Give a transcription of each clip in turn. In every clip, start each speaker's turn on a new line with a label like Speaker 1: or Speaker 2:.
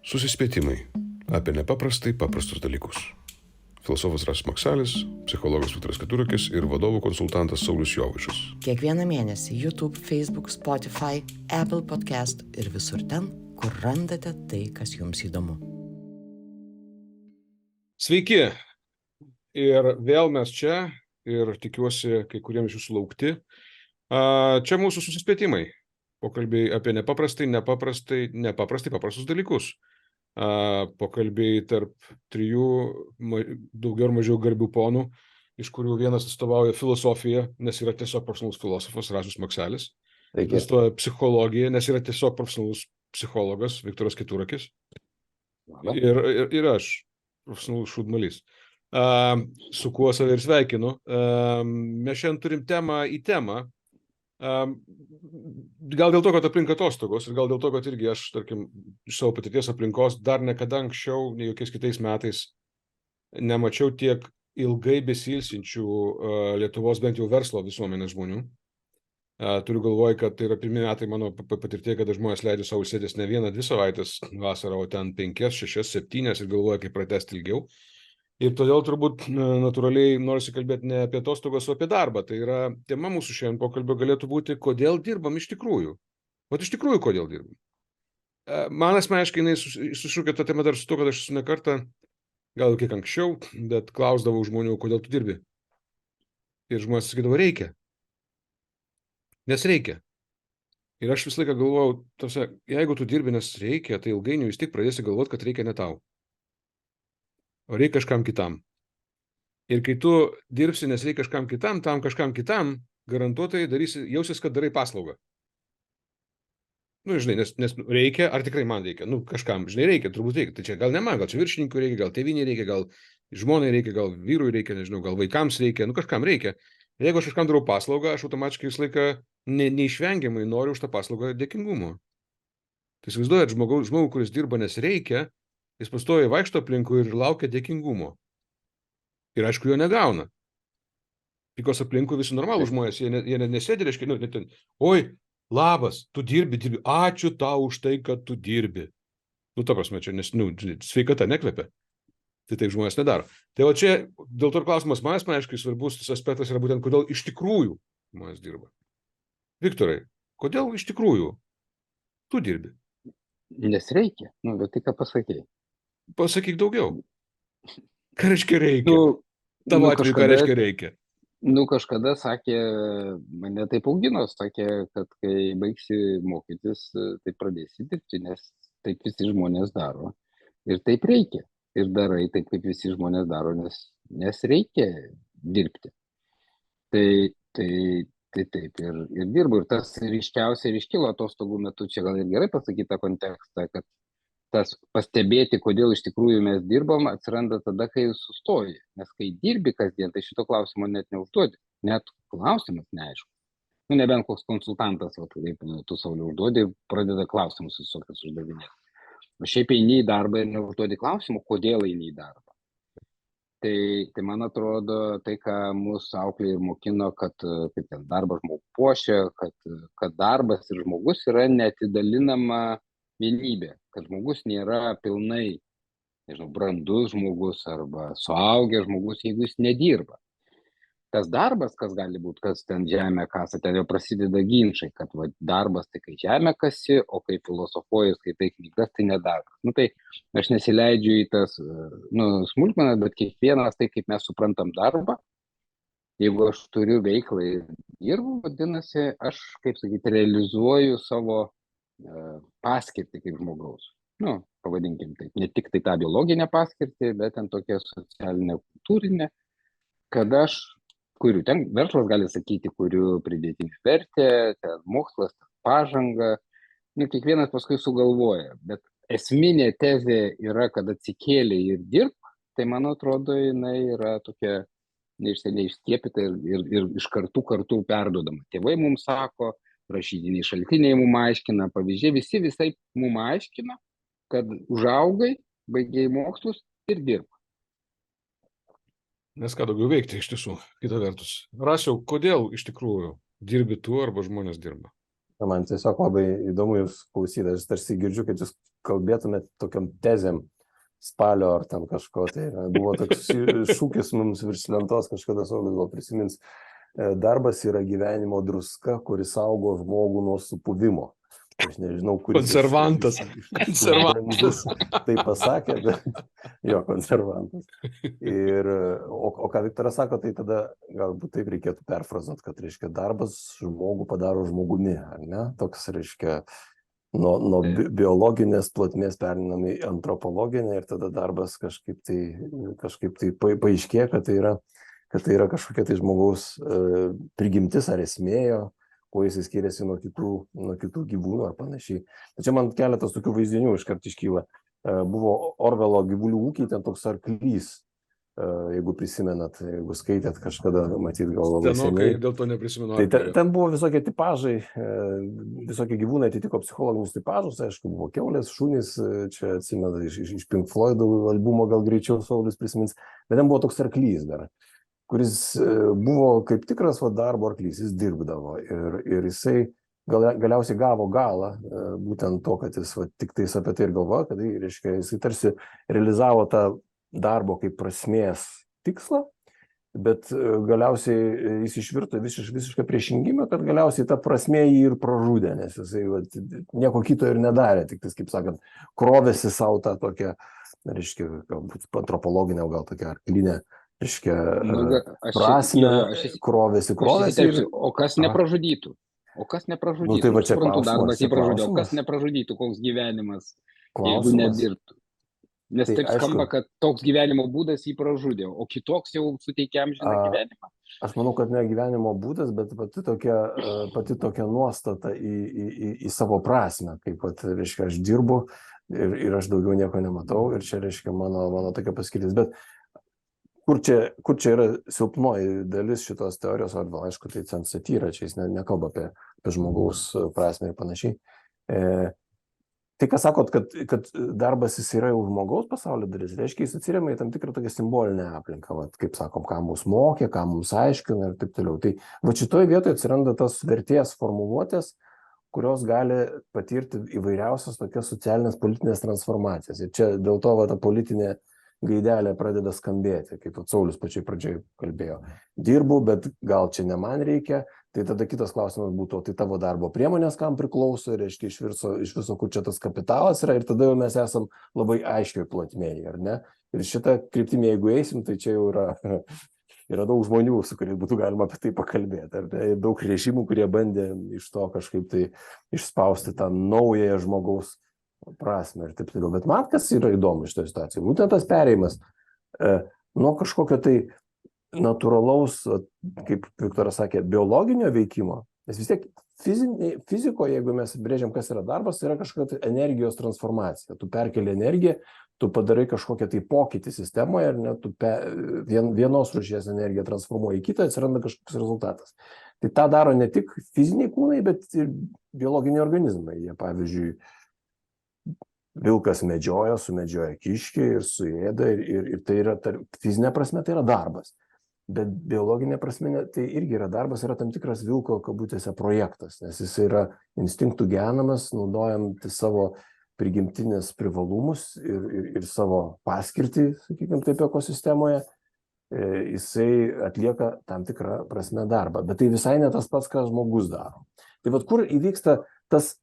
Speaker 1: Susispėtimai apie nepaprastai paprastus dalykus. Filosofas Rasas Maksalis, psichologas Viktoras Keturakis ir vadovų konsultantas Saulius Jovaišas.
Speaker 2: Kiekvieną mėnesį YouTube, Facebook, Spotify, Apple Podcast ir visur ten, kur randate tai, kas jums įdomu.
Speaker 3: Sveiki! Ir vėl mes čia ir tikiuosi kai kuriems jūsų laukti. Čia mūsų susispėtimai. Pokalbiai apie nepaprastai paprastus dalykus. Pokalbiai tarp trijų daugiau ar mažiau garbių ponų, iš kurių vienas atstovauja filosofiją, nes yra tiesiog profesionalus filosofas Rasas Maksalis. Atstovauja psichologiją, nes yra tiesiog profesionalus psichologas Viktoras Keturakis. Ir aš, profesionalus šūdmalys. Su kuo save ir sveikinu. Mes šiandien turim temą į temą. Gal dėl to, kad aplink atostogos ir gal dėl to, kad irgi aš, tarkim, iš savo patirties aplinkos dar niekada anksčiau, nei jokiais kitais metais nemačiau tiek ilgai besilsinčių Lietuvos bent jau verslo visuomenės žmonių. Turiu galvoj, kad tai yra pirmi metai mano patirtie, kada žmonės leidžia savo sėdės ne 1-2 savaitės vasarą, o ten 5, 6, 7 ir galvoja, kaip pratęsti ilgiau. Ir todėl turbūt natūraliai norisi kalbėti ne apie atostogas, o apie darbą. Tai yra tema mūsų šiandien pokalbio galėtų būti, kodėl dirbam iš tikrųjų. O iš tikrųjų, kodėl dirbam. Man asmeniškai jinai sušūkė tą temą dar su to, kad aš esu ne kartą, gal kiek anksčiau, bet klausdavau žmonių, kodėl tu dirbi. Ir žmonės sakydavo, reikia. Nes reikia. Ir aš visą laiką galvojau, jeigu tu dirbi, nes reikia, tai ilgainiui vis tik pradėsi galvoti, kad reikia ne tau. O reikia kažkam kitam. Ir kai tu dirbsi, nes reikia kažkam kitam, tam kažkam kitam, garantuotai jausis, kad darai paslaugą. Žinai, nes reikia, ar tikrai man reikia? Kažkam, žinai, reikia, turbūt reikia. Tai čia gal ne man, gal čia viršininkui reikia, gal tėviniai reikia, gal žmonai reikia, gal vyrui reikia, nežinau, gal vaikams reikia, kažkam reikia. Ir jeigu aš kažkam darau paslaugą, aš automatiškai visą laiką neišvengiamai noriu už tą paslaugą dėkingumo. Tai įsivaizduojat, žmogų, kuris dirba, nes reikia, jis pastoviai vaikšto aplinkui ir laukia dėkingumo. Ir aišku, jo negauna. Pikos aplinkui visi normalūs žmonės, jie nesėdi, reiškia, oi, labas, tu dirbi, ačiū tau už tai, kad tu dirbi. Ta prasme, čia, nes, sveikata nekvepia. Tai taip žmonės nedaro. Tai va čia, dėl to klausimas man asmeniškai svarbus aspektas yra būtent, kodėl iš tikrųjų žmonės dirba. Viktorai, kodėl iš tikrųjų tu dirbi?
Speaker 4: Nes reikia, bet tai ką pasakei.
Speaker 3: Pasakyk daugiau. Ką reiškia reikia? Tavo atveju, ką reiškia reikia?
Speaker 4: Kažkada sakė, mane taip augino, sakė, kad kai baigsi mokytis, tai pradėsi dirbti, nes taip visi žmonės daro. Ir taip reikia. Ir darai taip, kaip visi žmonės daro, nes reikia dirbti. Tai taip ir dirbu. Ir tas ryškiausiai ir iškilo atostogų metu, čia gal ir gerai pasakyta kontekstą, kad tas pastebėti, kodėl iš tikrųjų mes dirbam, atsiranda tada, kai sustoji. Nes kai dirbi kasdien, tai šito klausimo net neužduodi. Net klausimas neaišku. Nebent koks konsultantas, kaip tu Sauliau užduodi, pradeda klausimus visokius uždavinėti. O šiaip eini į darbą ir neužduodi klausimų, kodėl eini į darbą. Tai man atrodo, tai, ką mūsų auklė ir mokino, kad darbas žmogų puošia, kad darbas ir žmogus yra neatidalinama vienybė, kad žmogus nėra pilnai, brandus žmogus arba suaugęs žmogus, jeigu jis nedirba. Tas darbas, kas gali būti, kas ten žemę kasa, ten jau prasideda ginčai, kad darbas tai kai žemę kasi, o kai filosofuoji, skaitai knygas, tai nedarbas. Tai aš nesileidžiu į tas smulkmenas, bet kiekvienas tai, kaip mes suprantam darbą, jeigu aš turiu veiklą ir dirbu, vadinasi, aš, realizuoju savo paskirtį kaip žmogaus. Pavadinkim taip, ne tik tai tą biologinę paskirtį, bet ten tokia socialinė, kultūrinė, kad aš kuriu, ten verslas gali sakyti, kuriu pridėtinę vertę, ten mokslas, pažanga, kiekvienas paskui sugalvoja, bet esminė tezė yra, kad atsikėlė ir dirb, tai man atrodo, jinai yra tokia neišskiepyta ir iš kartų perduodama. Tėvai mums sako, rašytiniai šaltiniai mums aiškina, pavyzdžiai, visi visai mums aiškina, kad užaugai, baigei mokslus ir dirb.
Speaker 3: Nes ką daugiau veikti iš tiesų, kita vertus. Rasiau, kodėl iš tikrųjų dirbi tu arba žmonės dirba?
Speaker 5: Man tiesiog labai įdomu jūs klausyti, aš tarsi girdžiu, kad jūs kalbėtumėt tokiam tezėm spalio ar ten kažko, tai buvo toks šūkis mums virš lentos, kažkada Saulius gal prisimins, darbas yra gyvenimo druska, kuris saugo žmogų nuo supuvimo. Aš nežinau, kuris
Speaker 3: Konservantas.
Speaker 5: Konservantas. Tai pasakė, bet jo, konservantas. O ką Viktoras sako, tai tada galbūt taip reikėtų perfrazuoti, kad, reiškia, darbas žmogų padaro žmogumi, ar ne? Toks, reiškia, nuo biologinės plotmės perinam į antropologinę ir tada darbas kažkaip tai paaiškėja, kad tai yra kažkokia tai žmogaus prigimtis ar esmėjo, kuo jis skiriasi nuo kitų gyvūnų ar panašiai. Tačiau man keletas tokių vaizdinių iškart iškyla. Buvo Orvelo Gyvulių ūkiai, ten toks arklys, jeigu prisimenat, jeigu skaitėt kažkada, matyt, gal labai seniai.
Speaker 3: Dėl to neprisimenu.
Speaker 5: Tai ten buvo visokie tipažai, visokie gyvūnai atitiko psichologinius tipažus, aišku, buvo kiaulės, šunys, čia atsimena iš Pink Floyd albumo, gal greičiau Saulius prisimins, bet ten buvo toks arklys dar, kuris buvo kaip tikras darbo arklys, jis dirbdavo ir jisai galiausiai gavo galą, būtent to, kad jis tik tais apie tai ir galvoja, kad reiškia, jisai tarsi realizavo tą darbo kaip prasmės tikslą, bet galiausiai jis išvirto visiškai priešingybę, kad galiausiai ta prasmė jį ir pražudė, nes jisai nieko kito ir nedarė, tik tais, kaip sakant, krovėsi savo tą tokią, reiškia, galbūt antropologinę, gal tokią arklinę, reiškia, prasme, krovėsi.
Speaker 4: O kas nepražudytų?
Speaker 5: Nu, tai va čia
Speaker 4: Suprantu, darbas jį pražudė. O
Speaker 5: klausimas.
Speaker 4: kas nepražudytų, koks gyvenimas, jeigu
Speaker 5: Klausimas.
Speaker 4: nedirbtų? Nes
Speaker 5: Tai
Speaker 4: taip
Speaker 5: aišku.
Speaker 4: skamba, kad toks gyvenimo būdas jį pražudė, o kitoks jau suteikia amžiną gyvenimą.
Speaker 5: Aš manau, kad ne gyvenimo būdas, bet pati tokia nuostata į savo prasmę, kaip, reiškia, aš dirbu ir aš daugiau nieko nematau ir čia, reiškia, mano tokia paskirtis. Bet kur čia yra silpnoji dalis šitos teorijos, arba, aišku, tai satyra, čia jis nekalba apie žmogaus prasmę ir panašiai. Tai, ką sakot, kad darbas jis yra jau žmogaus pasaulio dalis, reiškia, jis atsiremia į tam tikrą tokią simbolinę aplinką, kaip sakom, ką mus mokė, ką mums aiškina ir taip toliau. Tai va šitoje vietoje atsiranda tas vertės formuluotės, kurios gali patirti įvairiausias tokias socialinės politinės transformacijas. Ir čia dėl to ta politinė gaidelė pradeda skambėti, kaip Saulius pačiai pradžiai kalbėjo. Dirbu, bet gal čia ne man reikia. Tai tada kitas klausimas būtų, tai tavo darbo priemonės kam priklauso, reiškia, iš viso, kur čia tas kapitalas yra, ir tada jau mes esam labai aiškiai plotmėje, ar ne? Ir šitą kryptimį, jeigu eisim, tai čia jau yra daug žmonių, su kuriais būtų galima apie tai pakalbėti, ar ne? Ir daug režimų, kurie bandė iš to kažkaip tai išspausti tą naująją žmogaus prasme ir taip toliau. Bet man kas yra įdomu iš to situacijos, būtent tas perėjimas nuo kažkokio tai natūralaus, kaip Viktoras sakė, biologinio veikimo, nes vis tiek fizikoje, jeigu mes brėžiam, kas yra darbas, tai yra kažkokia tai energijos transformacija. Tu perkeli energiją, tu padarai kažkokią tai pokytį sistemoje, ar ne, tu vienos rūšies energiją transformuoji į kitą, atsiranda kažkoks rezultatas. Tai tą daro ne tik fiziniai kūnai, bet ir biologiniai organizmai. Jie, pavyzdžiui, vilkas sumedžioja kiškį ir suėda, ir tai yra, fizinė prasme, tai yra darbas. Bet biologinė prasme, tai irgi yra darbas, yra tam tikras vilko kabutėse projektas, nes jis yra instinktų genamas, naudojant savo prigimtinės privalumus ir savo paskirtį, sakykime taip, ekosistemoje, jisai atlieka tam tikrą prasme darbą. Bet tai visai ne tas pats, ką žmogus daro. Tai vat kur įvyksta tas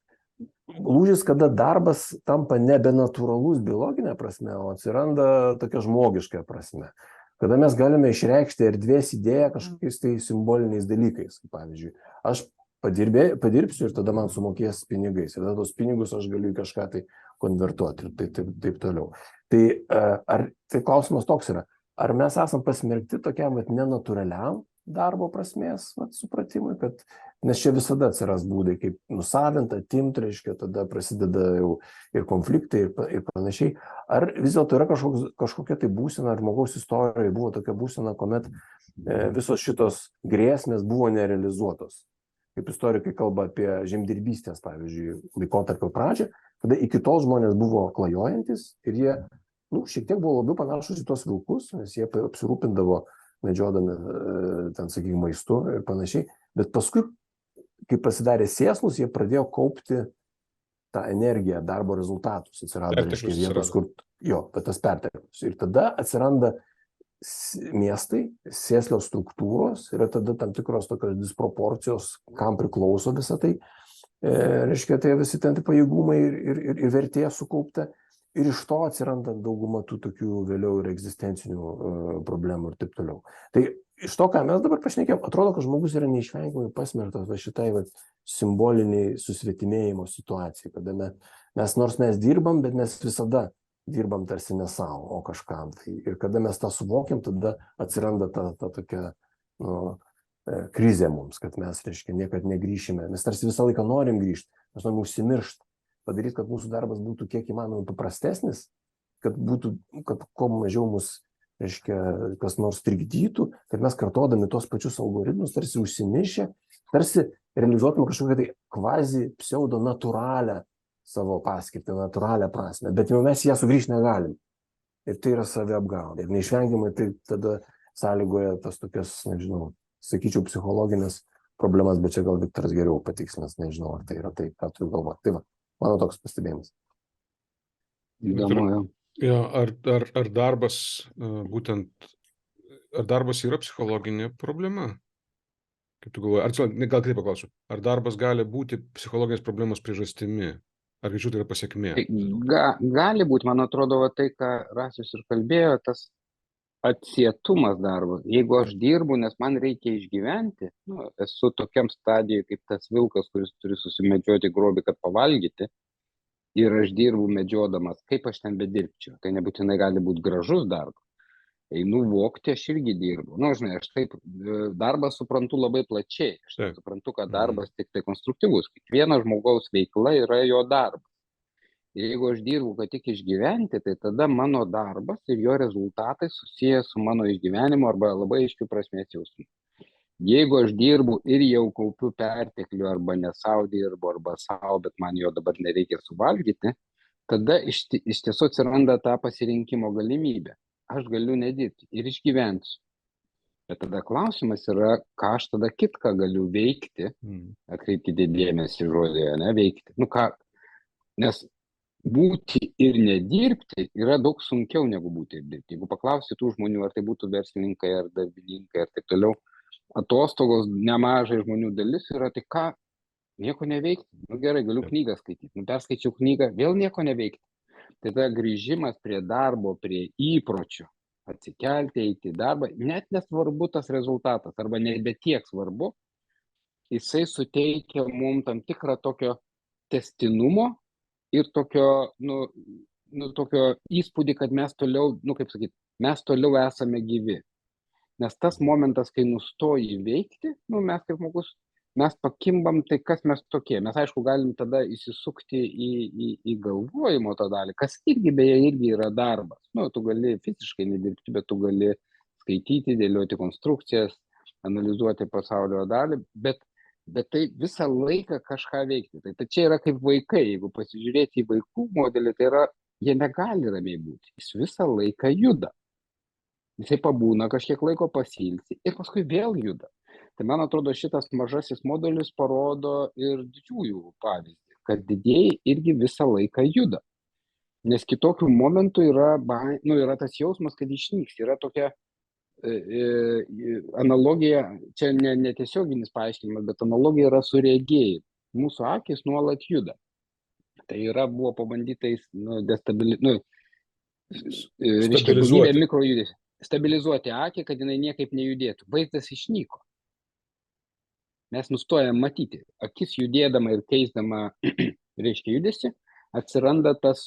Speaker 5: lūžis, kada darbas tampa nebe natūralus biologinė prasme, o atsiranda tokia žmogiška prasme. Kada mes galime išreikšti erdvės idėją kažkokiais tai simboliniais dalykais. Pavyzdžiui, aš padirbsiu ir tada man sumokės pinigais. Ir tada tos pinigus aš galiu į kažką tai konvertuoti ir taip toliau. Tai klausimas toks yra, ar mes esam pasmerkti tokiam nenatūraliam darbo prasmės supratimui, nes čia visada atsiras būdai, kaip nusavinti, atimti, reiškia, tada prasideda jau ir konfliktai ir panašiai. Ar vis dėlto yra kažkokia tai būsena, ar žmogaus istorijoje buvo tokia būsena, kuomet visos šitos grėsmės buvo nerealizuotos. Kaip istorikai kalba apie žemdirbystės, pavyzdžiui, laikotarpio pradžią, kada iki tol žmonės buvo klajojantis ir jie šiek tiek buvo labiau panašus į tos vilkus, nes jie apsirūpindavo medžiodami ten, sakykime, maistu ir panašiai. Bet paskui, kai pasidarė sėslus, jie pradėjo kaupti ta energija, darbo rezultatus atsirado, reiškia,
Speaker 3: Perteklius
Speaker 5: vietos,
Speaker 3: atsirado.
Speaker 5: bet tas perteklius. Ir tada atsiranda miestai, sėslios struktūros, yra tada tam tikros tokios disproporcijos, kam priklauso visą tai, reiškia, tai visi ten pajėgumai ir vertė sukaupta. Ir iš to atsiranda dauguma tų tokių vėliau ir egzistencinių problemų ir taip toliau. Tai iš to, ką mes dabar pašnekėjom, atrodo, kad žmogus yra neišvengiamai pasmerktas šitai simboliniai susvetimėjimo situacijai, kada mes nors mes dirbam, bet mes visada dirbam tarsi ne savo, o kažkam. Tai, ir kada mes tą suvokiam, tada atsiranda ta tokia krizė mums, kad mes, reiškia, niekad negrįšime. Mes tarsi visą laiką norim grįžti, mes norim užsimiršti, padaryti, kad mūsų darbas būtų kiek įmanoma paprastesnis, kad kuo mažiau mus, reiškia, kas nors trikdytų, kad mes kartodami tos pačius algoritmus tarsi užsimiršę, tarsi realizuotume kažkokią tai kvazi pseudo natūralią savo paskirtį, natūralią prasme, bet jau mes ją sugrįžti negalim. Ir tai yra saviapgaulė. Ir neišvengiamai tai tada sąlygoja tas tokias, nežinau, sakyčiau, psichologinės problemas, bet čia gal Viktoras geriau patikslins, nežinau, ar tai yra tai, ką turiu galvoti. Tai va, mano toks pastebėjimas.
Speaker 4: Įdomu, jau.
Speaker 3: Ja, ar darbas ar darbas yra psichologinė problema? Kaip tu galvoji? Gal kitaip paklausiu. Ar darbas gali būti psichologinės problemos priežastimi? Ar greičiau tai yra pasekmė?
Speaker 4: Gali būti, man atrodo, tai, ką Rasius ir kalbėjo, tas atsietumas darbo. Jeigu aš dirbu, nes man reikia išgyventi, esu tokiam stadijoje kaip tas vilkas, kuris turi susimedžioti grobį, kad pavalgyti, ir aš dirbu medžiodamas, kaip aš ten bedirbčiau. Tai nebūtinai gali būti gražus darbas. Einu vogti, aš irgi dirbu. Žinai, aš taip darbą suprantu labai plačiai. Aš suprantu, kad darbas tik tai konstruktyvus. Kiekvieno žmogaus veikla yra jo darbas. Ir jeigu aš dirbu, kad tik išgyventi, tai tada mano darbas ir jo rezultatai susiję su mano išgyvenimu arba labai aiškiu prasmės jausmu. Jeigu aš dirbu ir jau kaupiu perteklių arba ne sau dirbu, arba sau, bet man jo dabar nereikia suvalgyti, tada iš tiesų atsiranda ta pasirinkimo galimybė. Aš galiu nedirbti ir išgyvensiu. Bet tada klausimas yra, ką aš tada kitką galiu veikti, atkreipkite dėmesį žodėje, veikti. Nes būti ir nedirbti yra daug sunkiau negu būti ir dirbti. Jeigu paklausi tų žmonių, ar tai būtų verslininkai, ar darbininkai, ar taip toliau, atostogos nemažai žmonių dalis yra, tai ką, nieko neveikti. Gerai, galiu knygą skaityti. Perskaičiau knygą, vėl nieko neveikti. Tai tada grįžimas prie darbo, prie įpročių, atsikelti, eiti į darbą, net nesvarbu tas rezultatas, arba nebe tiek svarbu, jisai suteikia mums tam tikrą tokio tęstinumo ir tokio, tokio įspūdį, kad mes toliau, mes toliau esame gyvi. Nes tas momentas, kai nustoji veikti, mes kaip žmogus, mes pakimbam, tai kas mes tokie. Mes, aišku, galim tada įsisukti į galvojimo tą dalį, kas irgi yra darbas. Tu gali fiziškai nedirbti, bet tu gali skaityti, dėlioti konstrukcijas, analizuoti pasaulio dalį, bet tai visą laiką kažką veikti. Tai čia yra kaip vaikai, jeigu pasižiūrėti į vaikų modelį, tai yra, jie negali ramiai būti. Jis visą laiką juda. Jisai pabūna kažkiek laiko, pasilsi ir paskui vėl juda. Tai man atrodo, šitas mažasis modelis parodo ir didžiųjų pavyzdį, kad didieji irgi visą laiką juda. Nes kitokių momentų yra tas jausmas, kad išnyks. Yra tokia analogija, čia netiesioginis paaiškinimas, bet analogija yra su regėjimu. Mūsų akis nuolat juda. Tai buvo pabandytais stabilizuoti akį, kad jinai niekaip nejudėtų. Vaizdas išnyko. Mes nustojam matyti. Akis judėdama ir keisdama, reiškia, judesi, atsiranda tas,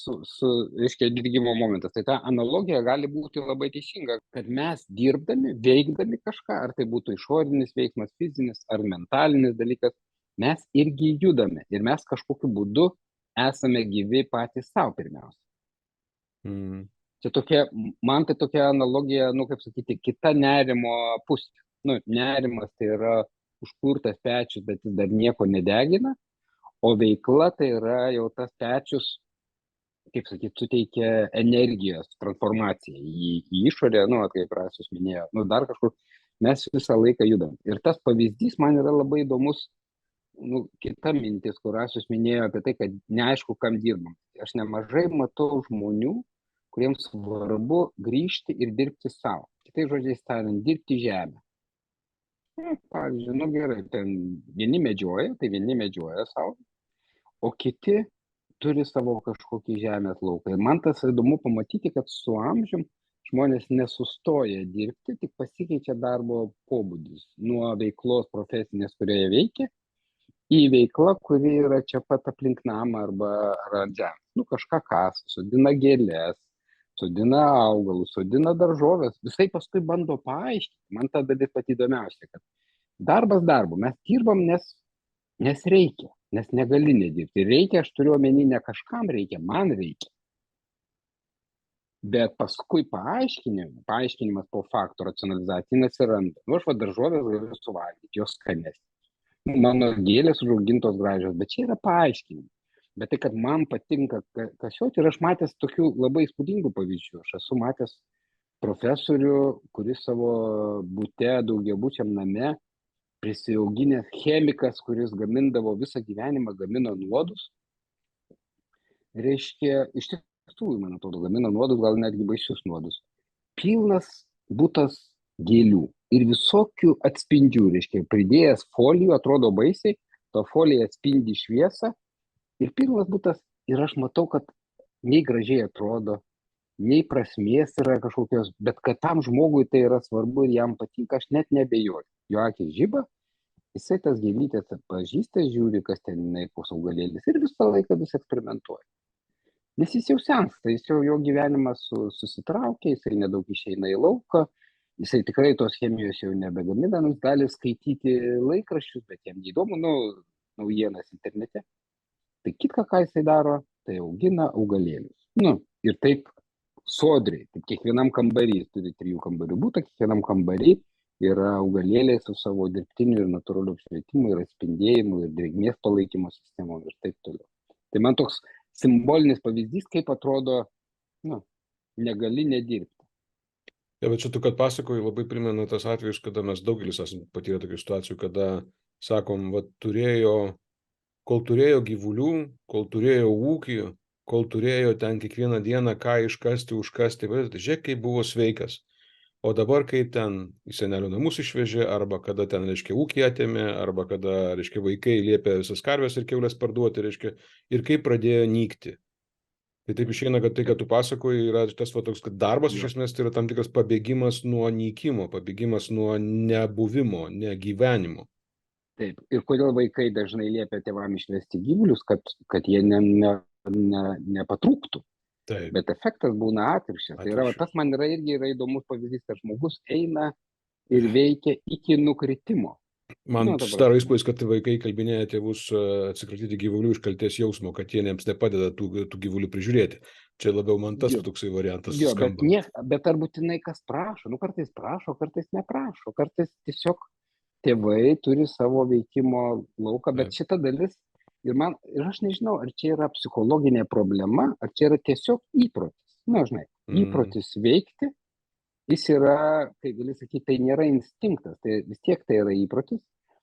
Speaker 4: reiškia, dirgimo momentas. Tai ta analogija gali būti labai teisinga, kad mes dirbdami, veikdami kažką, ar tai būtų išorinis veiksmas, fizinis ar mentalinis dalykas, mes irgi judame. Ir mes kažkokiu būdu esame gyvi patys savo pirmiausia. Čia tokia, man tai tokia analogija, kaip sakyti, kita nerimo pusė. Nerimas tai yra užkurtas pečius, bet jis dar nieko nedegina, o veikla tai yra jau tas pečius, kaip sakyti, suteikia energijos transformaciją į išorę, kaip Rasius minėjo, dar kažkur, mes visą laiką judam. Ir tas pavyzdys man yra labai įdomus kita mintis, kur Rasius minėjo apie tai, kad neaišku, kam dirbam. Aš nemažai matau žmonių, kuriems svarbu grįžti ir dirbti savo. Kitais žodžiais tariant, dirbti žemę. Pavyzdžiui, gerai, ten vieni medžioja, tai vieni medžioja savo, o kiti turi savo kažkokį žemės lauką. Ir man tas įdomu pamatyti, kad su amžium žmonės nesustoja dirbti, tik pasikeičia darbo pobūdis nuo veiklos profesinės, kurioje veikia, į veiklą, kuri yra čia pat aplink namą arba ant žemės. Kažką kasa, sodina gėlės, sodina augalus, sodina daržovės. Visai paskui bando paaiškinti. Man ta dalis pati įdomiausia, kad darbas darbu. Mes dirbam, nes reikia, nes negali nedirbti. Reikia, aš turiu omeny, ne kažkam reikia, man reikia. Bet paskui paaiškinimas po fakto racionalizacija neatsiranda. Aš daržovės galiu suvalgyti, jos skanesnės. Mano gėlės užaugintos gražios, bet čia yra paaiškinimai. Bet tai, kad man patinka kasioti, ir aš matęs tokių labai įspūdingų pavyzdžių. Aš esu matęs profesorių, kuris savo bute daugiabučiam name prisiauginęs chemikas, kuris gamindavo visą gyvenimą, gamino nuodus. Reiškia, iš tiesų, man atrodo, gamino nuodus, gal netgi baisius nuodus. Pilnas butas gėlių ir visokių atspindžių, reiškia, pridėjęs folijų, atrodo baisiai, to folija atspindi šviesą ir pilnas butas, ir aš matau, kad nei gražiai atrodo, nei prasmės yra kažkokios, bet kad tam žmogui tai yra svarbu ir jam patinka, aš net nebejoju. Jo akis žiba, jisai tas gėlytės pažįsta, žiūri, kas ten koks augalėlis ir visą laiką vis eksperimentuoja. Nes jis jau sensta, jo gyvenimas susitraukia, jisai nedaug išeina į lauką, jisai tikrai tos chemijos jau nebegamina, jis gali skaityti laikraščius, bet jam neįdomu, naujienas internete. Tai kitką, ką jisai daro, tai augina augalėlius. Ir taip sodriai, taip kiekvienam kambarį, turi 3 kambarių butą, kiekvienam kambarį yra augalėliai su savo dirbtiniu ir natūraliu apšvietimu, ir atspindėjimu, ir drėgmės palaikymo sistemom ir taip toliau. Tai man toks simbolinis pavyzdys, kaip atrodo, negali nedirbti.
Speaker 3: Ja, bet čia tu, kad pasakoji, labai primena tas atvejus, kada mes daugelis esame patyrę tokių situacijų, kada, sakom, kol turėjo gyvulių, kol turėjo ūkį, kol turėjo ten kiekvieną dieną ką iškasti, užkasti, žiūrėk, kaip buvo sveikas. O dabar, kai ten į senelių namus išvežė, arba kada ten, reiškia, ūkį atėmė, arba kada, reiškia, vaikai liepė visas karves ir kiaulės parduoti, reiškia, ir kaip pradėjo nykti. Tai taip išeina, kad tai, kad tu pasakoji, yra tas toks, kad darbas iš esmės tai yra tam tikras pabėgimas nuo nykimo, pabėgimas nuo nebuvimo, negyvenimo.
Speaker 4: Taip, ir kodėl vaikai dažnai liepia tėvam išvesti gyvulius, kad jie nepatrūktų.
Speaker 3: Taip.
Speaker 4: Bet efektas būna atvirkščias. Tai yra, tas man irgi yra įdomus pavyzdys, kad žmogus eina ir veikia iki nukritimo.
Speaker 3: Man susidaro įspūdis, kad vaikai kalbinėja tėvus atsikratyti gyvulių iš kaltės jausmo, kad jie jiems nepadeda tų gyvulių prižiūrėti. Čia labiau man tas toksai variantas skamba.
Speaker 4: Bet ar būtinai kas prašo? Kartais prašo, kartais neprašo. Kartais tiesiog tėvai turi savo veikimo lauką, bet šita dalis, ir aš nežinau, ar čia yra psichologinė problema, ar čia yra tiesiog įprotis. Įprotis veikti. Jis yra, kai gali sakyti, tai nėra instinktas, tai vis tiek tai yra įprotis,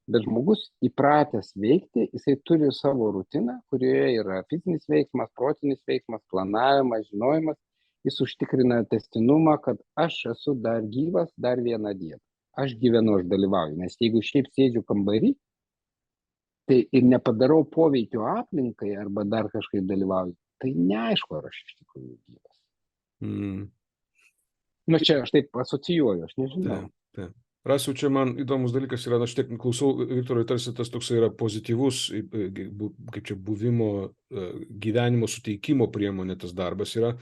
Speaker 4: bet žmogus įpratęs veikti, jisai turi savo rutiną, kurioje yra fizinis veiksmas, protinis veiksmas, planavimas, žinojimas, jis užtikrina tęstinumą, kad aš esu dar gyvas dar vieną dieną. Aš gyvenu, aš dalyvauju, nes jeigu šiaip sėdžiu kambarį, tai ir nepadarau poveikio aplinkai arba dar kažkaip dalyvauju, tai neaišku, ar aš iš tikrųjų gyvas. Čia aš taip asocijuoju, aš nežinau.
Speaker 3: Taip. Rasiu, čia man įdomus dalykas yra, aš tiek klausau, Viktorai, tarsi tas toks yra pozityvus, kaip čia buvimo, gyvenimo suteikimo priemonė tas darbas yra,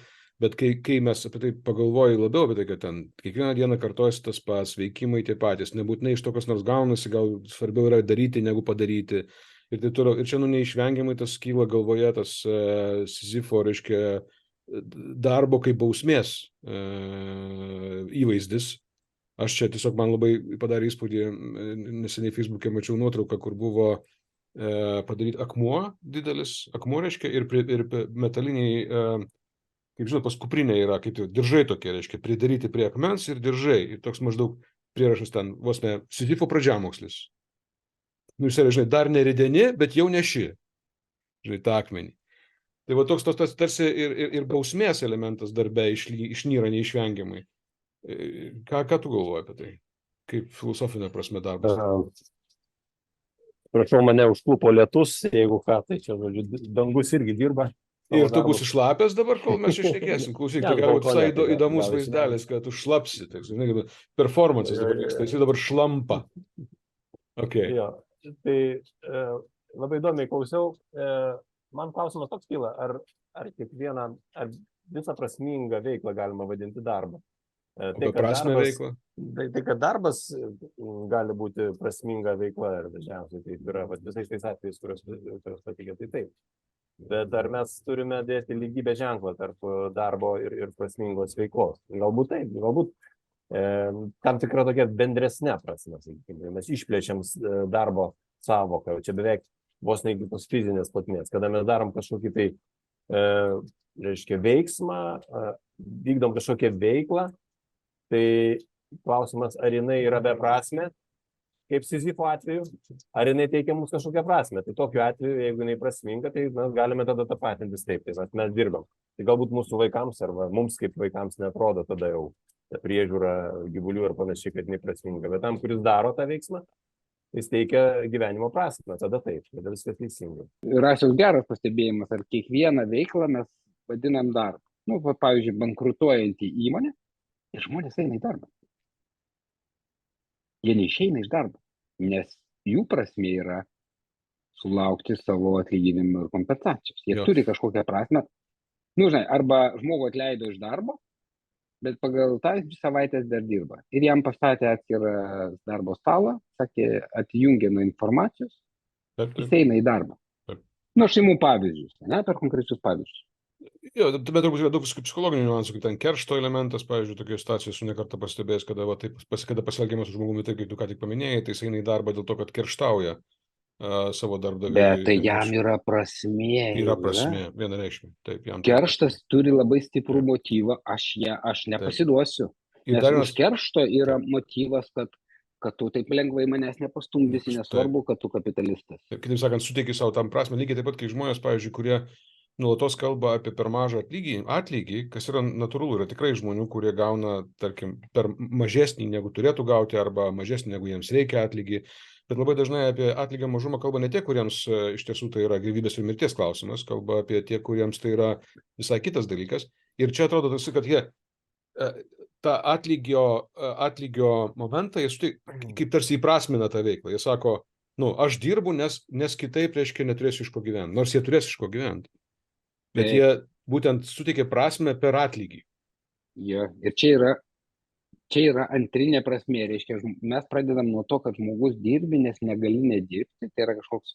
Speaker 3: bet kai mes apie tai pagalvoji labiau, apie tai, kad ten kiekvieną dieną kartojasi tas pats, veikimai tie patys, nebūtinai iš to, kas nors gaunasi, gal svarbiau yra daryti, negu padaryti. Ir čia neišvengiamai tas kyla galvoje, tas Sizifo, reiškia, darbo kaip bausmės įvaizdis. Aš čia tiesiog man labai padarė įspūdį, neseniai Facebook'e mačiau nuotrauką, kur buvo padaryti akmuo didelis, akmuo reiškia, ir metaliniai, kaip žinot, pas kuprinė yra, kaip diržai tokie, reiškia, pridaryti prie akmens ir diržai. Ir toks maždaug prierašas ten, vos ne, Sizifo pradžiamokslis. Nu, žinai, dar nerideni, bet jau neši, žinai, tą akmenį. Tai va toks tas tarsi ir bausmės elementas darbe išnyra neišvengiamai. Ką tu galvoji apie tai? Kaip filosofinė prasme darbas?
Speaker 5: Prašau, mane užklupo lietus, jeigu ką, tai čia, žodžiu, dangus irgi dirba.
Speaker 3: Ir tu būsi šlapęs dabar, kol mes išnekėsim. Klausyk, tai gali būti visai įdomus vaizdelis, kad tu šlapsi. Tai, žinai, performances dabar vyksta, jis dabar šlampa. Okay.
Speaker 5: Jo, tai labai įdomiai klausiau. Man klausimas toks kyla, ar kiekvieną, ar visą prasmingą veiklą galima vadinti darbą.
Speaker 3: Prasmę veiklą?
Speaker 5: Tai, kad darbas gali būti prasminga veikla ir dažniausiai tai yra visais tais atvejais, kurios patikė, tai taip. Bet ar mes turime dėti lygybę ženklą tarp darbo ir prasmingos veiklos? Galbūt taip, galbūt tam tikra tokia bendresnė prasme, sakykime, mes išplečiam darbo sąvoką, čia beveik vos ne tos fizinės plotmės, kada mes darom kažkokį tai, reiškia, veiksmą, vykdom kažkokią veiklą, tai klausimas, ar jinai yra beprasmė, kaip Sizifo atveju, ar jinai teikia mums kažkokią prasmę. Tai tokiu atveju, jeigu jinai prasminga, tai mes galime tada tapatintis taip, tai mes dirbam. Tai galbūt mūsų vaikams arba mums kaip vaikams neatrodo tada jau priežiūra gyvulių ir panašiai, kad jinai prasminga. Bet tam, kuris daro tą veiksmą, jis teikia gyvenimo prasmę, tada taip, tada viskas teisingai.
Speaker 4: Rasiaus geras pastebėjimas, ar kiekvieną veiklą mes vadinam darbą. Nu, pavyzdžiui, bankrutuojantį įmonę ir žmonės eina į darbą. Jie neišeina iš darbo, nes jų prasmė yra sulaukti savo atlyginimų ir kompensacijos. Jie turi kažkokią prasmę. Nu, žinai, arba žmogų atleido iš darbo, bet pagal tą 2 savaitės dar dirba. Ir jam pastatė atskirą darbo stalą, sakė, atjungė nuo informacijos, jis eina į darbą. Nu, aš imu pavyzdžius, ne, per konkrečius pavyzdžius.
Speaker 3: Jo, bet turbūt yra daug psichologinių niuansų, kaip ten keršto elementas, pavyzdžiui, tokia situacija su nekartą pastebėjęs, kada pasielgiamas su žmogumi taip, kaip tu ką tik paminėjai, tai jis eina į darbą dėl to, kad kerštauja savo darbdaviui.
Speaker 4: Bet tai jam yra prasmė.
Speaker 3: Yra prasmė, vienareikšmiai. Taip, jam
Speaker 4: kerštas turi labai stiprų motyvą, aš nepasiduosiu. Nes už keršto yra motyvas, kad tu taip lengvai manęs nepastumdysi, nesvarbu, kad tu kapitalistas.
Speaker 3: Kitaip sakant, suteiki savo tam prasmę, lygiai taip pat, kai žmonės, pavyzdžiui, kurie nuolatos kalba apie per mažą atlygį, kas yra natūralu, yra tikrai žmonių, kurie gauna, tarkim, per mažesnį negu turėtų gauti arba mažesnį negu jiems reikia atlygį, bet labai dažnai apie atlygio mažumą kalba ne tie, kuriems iš tiesų tai yra gyvybės ir mirties klausimas, kalba apie tie, kuriems tai yra visai kitas dalykas. Ir čia atrodo, kad jie tą atlygio momentą, jie kaip tarsi įprasmina tą veiklą. Jie sako, nu, aš dirbu, nes kitaip, reiškia, neturėsiu iš ko gyventi, nors jie turės iš ko gyventi. Bet jie būtent suteikia prasme per atlygį.
Speaker 4: Jo, ir čia yra antrinė prasmė. Reiškia, mes pradedam nuo to, kad žmogus dirbi, nes negali nedirbti. Tai yra kažkoks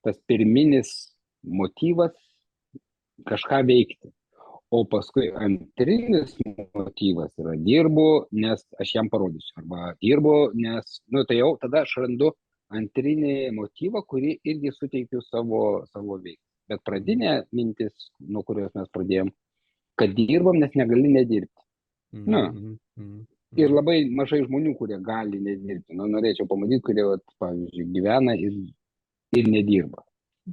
Speaker 4: tas pirminis motyvas kažką veikti. O paskui antrinis motyvas yra dirbu, nes aš jam parodysiu. Arba dirbu, nes, nu tai jau tada aš randu antrinį motyvą, kurį irgi suteikiu savo veiklą. Bet pradinė mintis, nuo kurios mes pradėjom, kad dirbam, nes negali nedirbti. Ir labai mažai žmonių, kurie gali nedirbti. Nu, norėčiau pamatyti, kurie, pavyzdžiui, gyvena ir nedirba.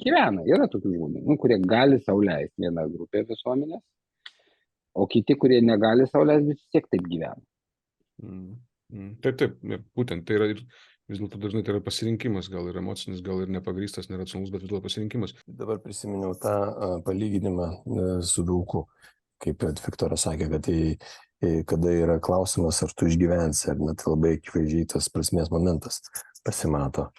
Speaker 4: Gyvena, yra tokių žmonių, kurie gali sau leisti vieną grupę visuomenės, o kiti, kurie negali sau leisti, vis tiek taip gyvena.
Speaker 3: Taip, būtent tai yra ir vis dėlto dažnai tai yra pasirinkimas, gal ir emocinis, gal ir nepagrįstas, neracionalus, bet vis dėlto pasirinkimas.
Speaker 5: Dabar prisiminiau tą palyginimą su vilku, kaip Viktoras sakė, kad kada yra klausimas, ar tu išgyvensi, ar net labai akivaizdžiai tas prasmės momentas pasimato.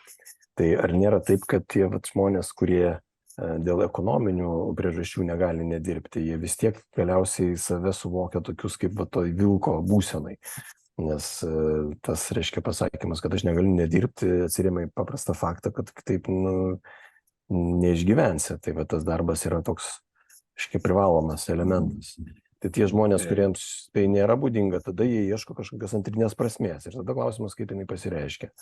Speaker 5: Tai ar nėra taip, kad tie žmonės, kurie dėl ekonominių priežasčių negali nedirbti, jie vis tiek galiausiai save suvokia tokius kaip to vilko būsenai. Nes tas reiškia pasakymas, kad aš negaliu nedirbti, atsiremia į paprastą faktą, kad taip neišgyvensi. Tai tas darbas yra toks privalomas elementas. Tai tie žmonės, kuriems tai nėra būdinga, tada jie ieško kažkokios antrinės prasmės. Ir tada klausimas, kaip jinai pasireiškia.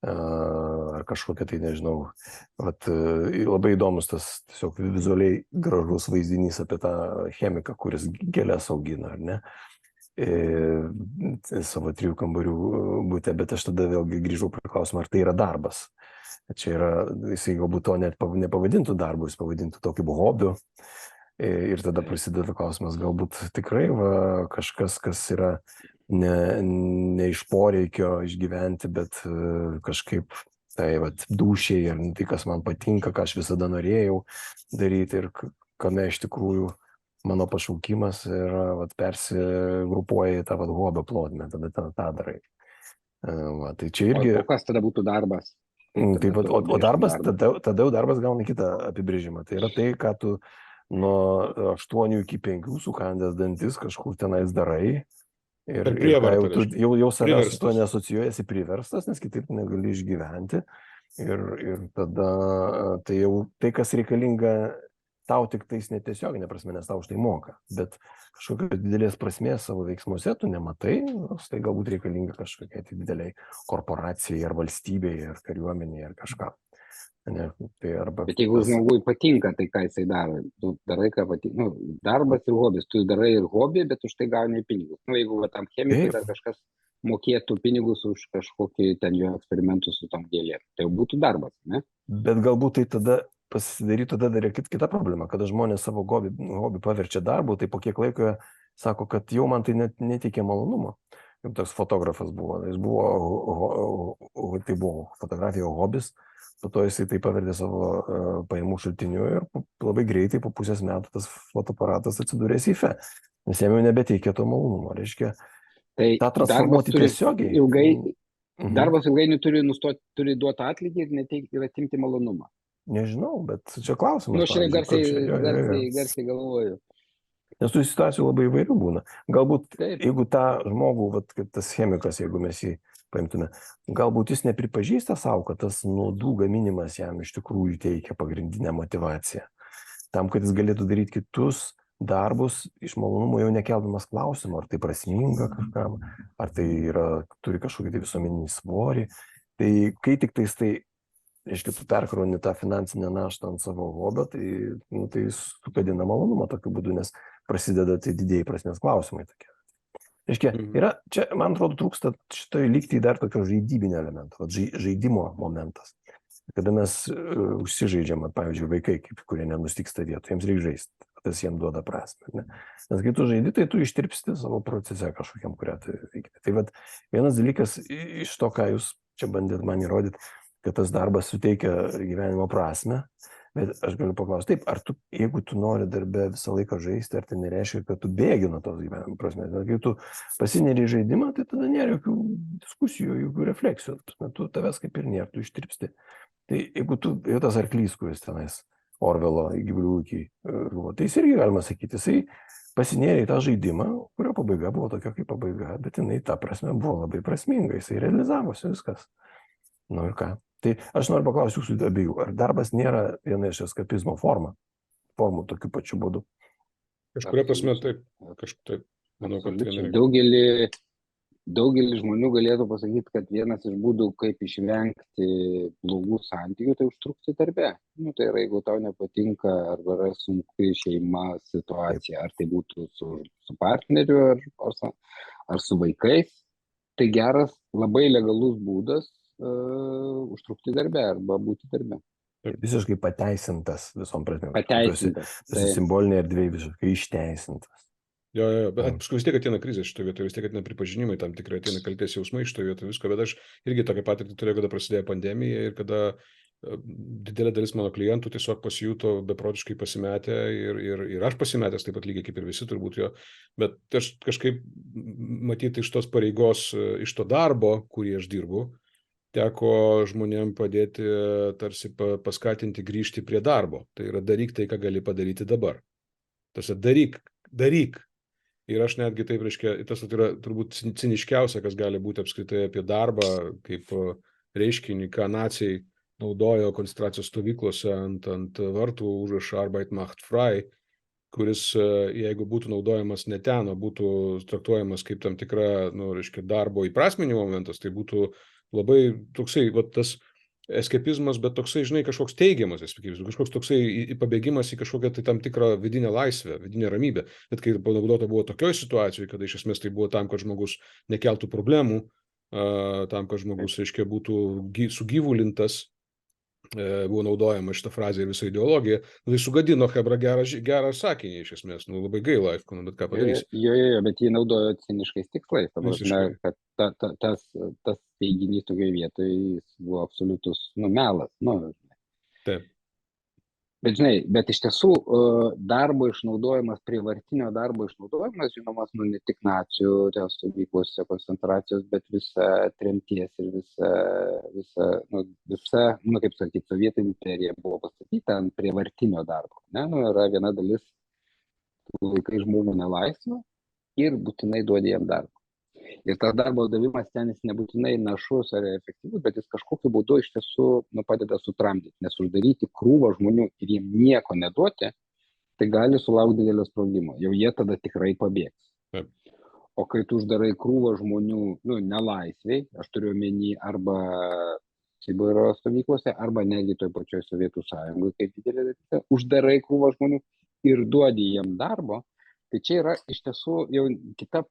Speaker 5: Ar kažkokia tai, nežinau, labai įdomus tas tiesiog vizualiai gražus vaizdinys apie tą chemiką, kuris gėlės augina, ar ne? savo 3 kambarių bute, bet aš tada vėlgi grįžau prie klausimo, ar tai yra darbas. Čia yra, jisai galbūt to net nepavadintų darbu, jis pavadintų tokiu hobiu. Ir tada prasideda klausimas, galbūt tikrai kažkas, kas yra ne iš poreikio išgyventi, bet kažkaip tai dūšiai ir tai, kas man patinka, ką aš visada norėjau daryti ir kame iš tikrųjų mano pašaukimas yra persigrupuoja į tą hobio plotmę, tada tą darai. Tai čia irgi...
Speaker 4: O kas tada būtų darbas?
Speaker 5: Taip, o darbas, tada jau darbas gauna kitą apibrėžimą. Tai yra tai, ką tu nuo 8 iki 5 sukandęs dantis kažkur tenais darai. Ir jau savęs su to nesocijuojasi priverstas, nes kitaip negali išgyventi. Ir tada tai jau tai, kas reikalinga tau tik tais netiesioginė prasme, nes tau už tai moka. Bet kažkokios didelės prasmės savo veiksmuose tu nematai, nors tai galbūt reikalinga kažkokiai tai dideliai korporacijai ar valstybei ar kariuomeniai ar kažką. Ne, tai
Speaker 4: bet jeigu žmogui patinka tai, ką jisai daro, tu darai, ką patinka, darbas ir hobis, tu darai ir hobį, bet už tai gauni pinigus. Jeigu tam chemikui dar kažkas mokėtų pinigus už kažkokį ten jo eksperimentų su tom gėlėm, tai jau būtų darbas, ne?
Speaker 5: Bet galbūt tai tada pasidarytų dar kita problema, kada žmonės savo hobį paverčia darbu, tai po kiek laiko sako, kad jau man tai neteikia malonumo. Kaip toks fotografas buvo, tai buvo fotografija hobis, po to jisai tai pavertė savo pajamų šaltiniu ir labai greitai po pusės metų tas fotoaparatas atsidūrė seife, nes jam jau nebeteikia to malonumo. Reiškia, tą transformuoti tiesiogiai.
Speaker 4: Darbas ilgainiui turi duoti atlygį ir atimti malonumą.
Speaker 5: Nežinau, bet čia klausimas.
Speaker 4: Aš garsiai galvoju.
Speaker 5: Nes tų situacijų labai įvairių būna. Galbūt, jeigu tą žmogų, kaip tas chemikas, jeigu mes jį paimtume, galbūt jis nepripažįsta savo, kad tas nuodų gaminimas jam iš tikrųjų teikia pagrindinę motivaciją. Tam, kad jis galėtų daryti kitus darbus iš malonumo, jau nekeldamas klausimą, ar tai prasminga kažkam, ar tai turi kažkokį visuomeninį svorį. Tai kai tik tai reiškia, tu perkrauni tą finansinę naštą ant savo hobio, tai sukadina malonumą tokiu būdu, nes prasideda tai didėjai prasmės klausimai tokie. Reiškia, čia, man atrodo, trūksta šitoj lygtai dar tokio žaidybinio elemento, žaidimo momentas. Kada mes užsižaidžiam, pavyzdžiui, vaikai, kurie nenustyksta vietų, jiems reikia žaisti, tas jiems duoda prasmę. Ne? Nes kai tu žaidi, tai tu ištirpsti savo procese kažkokiam, kurią tu veikti. Tai vienas dalykas iš to, ką jūs čia bandėt man įrodyti, kad tas darbas suteikia gyvenimo prasmę, bet aš galiu paklausti, taip, ar tu, jeigu tu nori darbe visą laiką žaisti, ar tai nereiškia, kad tu bėgi nuo tos gyvenimo prasmės. Nes kai tu pasineri į žaidimą, tai tada nėra jokių diskusijų, jokių refleksijų. Tu tavęs kaip ir nėra, tu ištirpsti. Tai jeigu jau tas arklys, kuris tenais Orvelo gyvulių ūkį buvo, tai jis irgi galima sakyti, jisai pasinėrė į tą žaidimą, kurio pabaiga buvo tokia kaip pabaiga, bet jinai ta prasme buvo labai prasminga, jisai realizavosi viskas. Nu ir ką? Tai aš noriu paklausti jūsų abiejų, ar darbas nėra viena iš eskapizmo formų tokiu pačiu būdu?
Speaker 3: Kažkuria prasme taip. Manau, kad
Speaker 4: daugelis žmonių galėtų pasakyti, kad vienas iš būdų, kaip išvengti blogų santykių, tai užtrukti darbe. Tai yra, jeigu tau nepatinka, arba yra sunki šeima situacija, ar tai būtų su partneriu, ar su vaikais, tai geras, labai legalus būdas užtrukti darbe arba būti darbe.
Speaker 5: Visiškai pateisintas visom prasmėm.
Speaker 4: Pateisintas.
Speaker 5: Simbolinė erdvė visiškai išteisintas.
Speaker 3: Jo, bet paskui vis tiek ateina krizė šitoje vietoje, vis tiek ateina pripažinimai, tam tikrai ateina kaltės jausmai šitoje vietoje, visko, bet aš irgi tokią patirtį turėjau, kada prasidėjo pandemija ir kada didelė dalis mano klientų tiesiog pasijuto beprotiškai pasimetę ir aš pasimetęs taip pat lygiai kaip ir visi turbūt jo, bet aš kažkaip matyti iš tos pareigos, iš to darbo, kurį aš dirbu, teko žmonėm padėti tarsi paskatinti grįžti prie darbo. Tai yra daryk tai, ką gali padaryti dabar. Tarsi daryk. Ir aš netgi taip, reiškia, tas yra turbūt ciniškiausia, kas gali būti apskritai apie darbą, kaip reiškinį, ką naciai naudojo koncentracijos stovyklose ant vartų užrašą Arbeit macht frei, kuris, jeigu būtų naudojamas ne ten, o būtų traktuojamas kaip tam tikra, reiškia, darbo įprasminimo momentas, tai būtų labai toksai, tas eskapizmas, bet toksai, žinai, kažkoks teigiamas eskapizmas, kažkoks toksai pabėgimas į kažkokią tai tam tikrą vidinę laisvę, vidinę ramybę. Bet kai panaudota buvo tokioj situacijoj, kada iš esmės tai buvo tam, kad žmogus nekeltų problemų, tam, kad žmogus, reiškia, būtų sugyvulintas, buvo naudojama šitą frazę ir visą ideologiją, tai sugadino Hebra gerą sakinį iš esmės, labai gaila, aišku, bet ką padarysi.
Speaker 4: Jo, bet jį naudojo ciniškais tikslais, ta prasme, kad tas teiginys tokioje vietoje buvo absoliutus melas.
Speaker 3: Taip.
Speaker 4: Bet žinai, bet iš tiesų darbo išnaudojimas, prievartinio darbo išnaudojimas, žinomas, ne tik nacių stovyklose koncentracijos, bet visa tremties ir visa, kaip sakyti, Sovietų imperija buvo pastatyta ant prievartinio darbo. Yra viena dalis, tu laikai žmogų nelaisvą ir būtinai duodi jam darbą. Ir tas darbo davimas ten jis nebūtinai našus ar efektyvus, bet jis kažkokiu būdu iš tiesų padeda sutramdyti, nes uždaryti krūvą žmonių ir jiem nieko neduoti, tai gali sulaukti didelio sprogimo. Jau jie tada tikrai pabėgs.
Speaker 3: Taip.
Speaker 4: O kai tu uždarai krūvą žmonių, nelaisviai, aš turiu omeny arba Sibiro stovyklose, arba netgi toj pačioj Sovietų sąjungoje, kaip didelė dalis, uždarai krūvą žmonių ir duodi jiem darbo, tai čia yra iš tiesų jau kita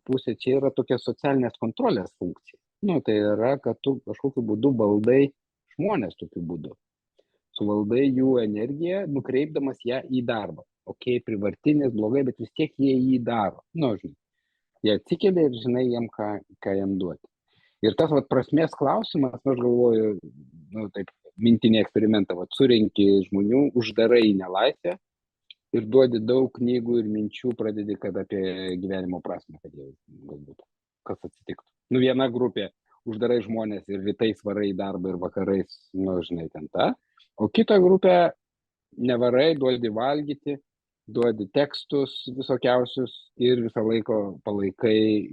Speaker 4: pusė, čia yra tokia socialinės kontrolės funkcija. Tai yra, kad tu kažkokiu būdu valdai žmonės tokiu būdu. Suvaldai jų energiją, nukreipdamas ją į darbą. Privartinis, blogai, bet vis tiek jie jį daro. Žinai, jie atsikelia ir žinai jiem, ką jiem duoti. Ir tas prasmės klausimas, aš galvoju, taip, mintinį eksperimentą, surenki žmonių, uždarai į nelaisvę, ir duodi daug knygų ir minčių, pradedi, kad apie gyvenimo prasmę, kad jau galbūt kas atsitiktų. Viena grupė uždarai žmonės ir rytais varai į darbą ir vakarais, žinai, ten ta. O kita grupė nevarai, duodi valgyti, duodi tekstus visokiausius ir visą laiko palaikai,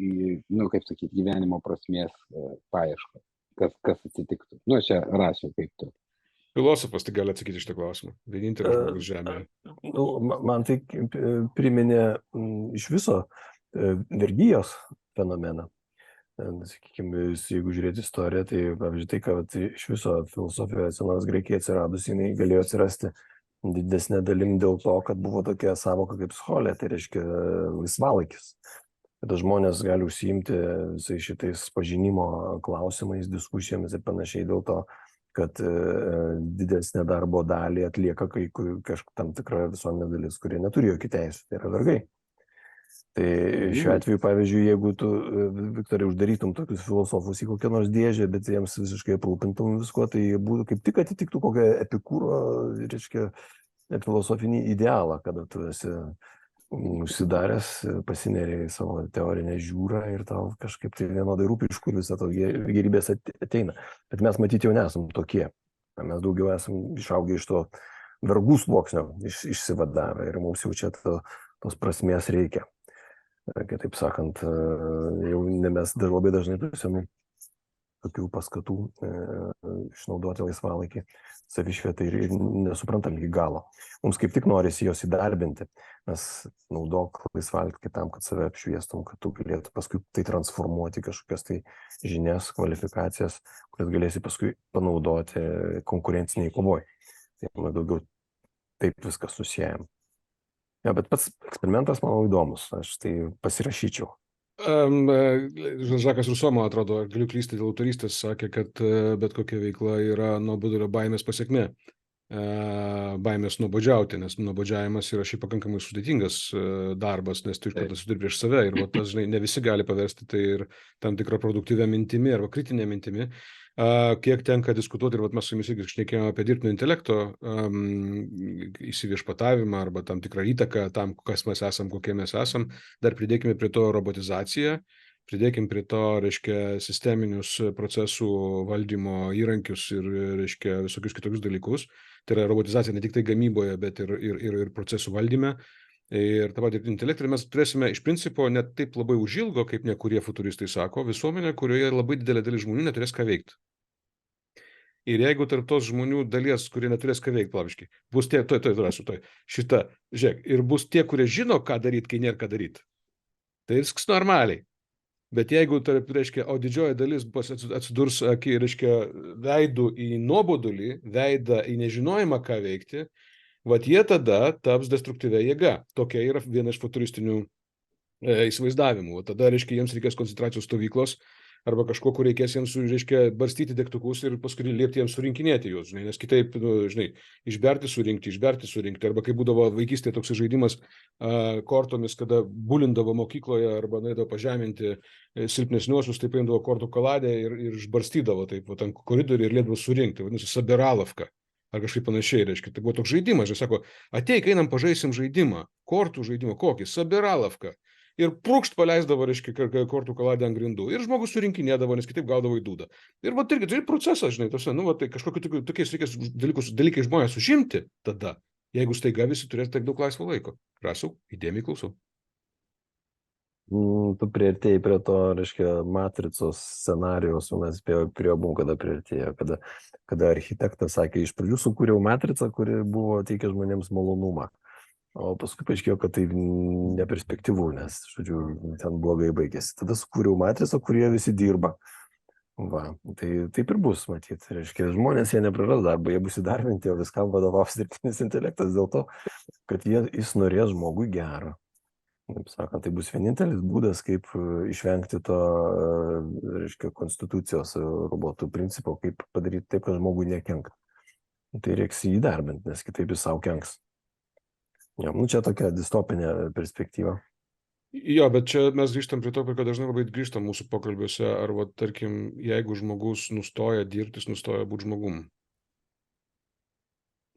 Speaker 4: kaip sakyti, gyvenimo prasmės paiešką, kas atsitiktų. Čia rasiu kaip tu.
Speaker 3: Filosofas tai gali atsakyti šitą klausimą. Vienintelis žmogus žemėje.
Speaker 5: Man tai priminė iš viso vergijos fenomeną. Sakykime, jeigu žiūrėti istoriją, tai pavyzdžiui, tai, kad iš viso filosofijoje senovės Graikijai atsiradus, jinai galėjo atsirasti didesnė dalim dėl to, kad buvo tokia savoka kaip scholė, tai reiškia laisvalaikis. Kada žmonės gali užsiimti visais šitais pažinimo klausimais, diskusijomis ir panašiai dėl to, kad didesnė darbo dalį atlieka tam tikra visuomenė dalis, kurie neturi jokių teisų, tai yra vergai. Tai šiuo atveju, pavyzdžiui, jeigu tu, Viktorai, uždarytum tokius filosofus į kokią nors dėžę, bet jiems visiškai aprūpintum visko, tai būtų kaip tik atitiktų kokią Epikūro, reiškia, filosofinį idealą, kada tu esi užsidaręs, pasineri į savo teorinę žiūrą ir tau kažkaip tai vienodai rūpi, iš kur visą to gerybės ateina. Bet mes matyti jau nesam tokie. Mes daugiau esam išaugę iš to vergų sluoksnio, išsivadavę ir mums jau čia tos prasmės reikia. Kitaip sakant, jau mes labai dažnai turime tokių paskatų išnaudoti laisvalaikį savišvietai ir nesuprantam iki galo. Mums kaip tik norisi jos įdarbinti. Mes naudok laisvalaikį tam, kad save apšviestum, kad tu galėtų paskui tai transformuoti kažkokias tai žinias, kvalifikacijas, kurias galėsi paskui panaudoti konkurenciniai kovoj. Tai daugiau taip viskas susijęjam. Bet pats eksperimentas, manau, įdomus. Aš tai pasirašyčiau.
Speaker 3: Žakas Ruso, man atrodo, galiu klysti dėl autorystės, sakė, kad bet kokia veikla yra nuobodulio baimės pasekmė. Baimės nuobodžiauti, nes nuobodžiavimas yra šiaip pakankamai sudėtingas darbas, nes tu iš karto sudirbi prieš save ir tas, žinai, ne visi gali paversti tai ir tam tikrą produktyvę mintimi arba kritinę mintimi. Kiek tenka diskutuoti ir mes su jumis irgi šnekėjome apie dirbtinio intelekto įsiviešpatavimą arba tam tikrą įtaką tam, kas mes esam, kokie mes esam, dar pridėkime prie to robotizaciją, pridėkime prie to, reiškia, sisteminius procesų valdymo įrankius ir, reiškia, visokius kitokius dalykus. Tai yra robotizacija ne tik tai gamyboje, bet ir procesų valdyme. Ir tą patį intelektą mes turėsime iš principo net taip labai užilgo, kaip ne kurie futuristai sako, visuomenė, kurioje labai didelė dalis žmonių neturės ką veikti. Ir jeigu tarp tos žmonių dalies, kurie neturės ką veikti, pavyzdžiui, bus tie, žiūrėk, ir bus tie, kurie žino, ką daryti, kai nėra ką daryti. Tai viskas normaliai. Bet jeigu, reiškia, o didžioji dalis atsidurs, reiškia, veidų į nuobodulį, veidą į nežinojimą, ką veikti, vat jie tada taps destruktyvia jėga. Tokia yra viena iš futuristinių įsivaizdavimų. Tada, reiškia, jiems reikės koncentracijos stovyklos arba kažko, kur reikės jiems, reiškia, barstyti degtukus ir paskui liepti jiems surinkinėti juos, žinai, nes kitaip, žinai, išberti, surinkti, arba kai būdavo vaikystėje toks žaidimas kortomis, kada bulindavo mokykloje arba norėdavo pažeminti silpnesniuosius, tai paimdavo kortų kaladę ir išbarstydavo taip, ant koridorių ir liepdavo surinkti, vadinasi, sabiralavka. Ar kažkaip panašiai, reiškia, tai buvo toks žaidimas, jis sako, ateik, einam pažaisim žaidimą, kortų žaidimą, kokį, sabiralavka. Ir prūkšt paleisdavo, reiškia, kortų kaladę ant grindų. Ir žmogus surinkinėdavo, nes kitaip gaudavo į dūdą. Ir va, irgi, tai procesas, žinai, tose, nu, va, tai kažkokiu tokiais reikės dalykai žmonės užimti tada, jeigu staiga visi turės tiek daug laisvo laiko. Rasau, įdėmiai klausau.
Speaker 5: Tu priartėjai prie to, reiškia, matricos scenarijos, mes prie abų kada priartėjo, kada architektas sakė, iš pradžių sukūriau matricą, kuri buvo teikia žmonėms malonumą. O paskui paaiškėjo, kad tai neperspektyvu, nes, žodžiu, ten blogai baigėsi. Tada sukūriau matricą, kurie visi dirba. Va, tai taip ir bus, matyt. Reiškia, žmonės jie nepraras darbą, jie bus įdarbinti, o viskam vadovaus dirbtinis intelektas dėl to, kad jis norės žmogui gero. Kaip sakant, tai bus vienintelis būdas, kaip išvengti to, reiškia, konstitucijos robotų principo, kaip padaryti taip, kad žmogui nekenk. Tai reiks jį įdarbinti, nes kitaip jis savo kenks. Ja, nu čia tokia distopinė perspektyva.
Speaker 3: Jo, bet čia mes grįžtam prie to, kad dažnai labai grįžtam mūsų pokalbiuose, arba, tarkim, jeigu žmogus nustoja dirbti, jis nustoja būti žmogum.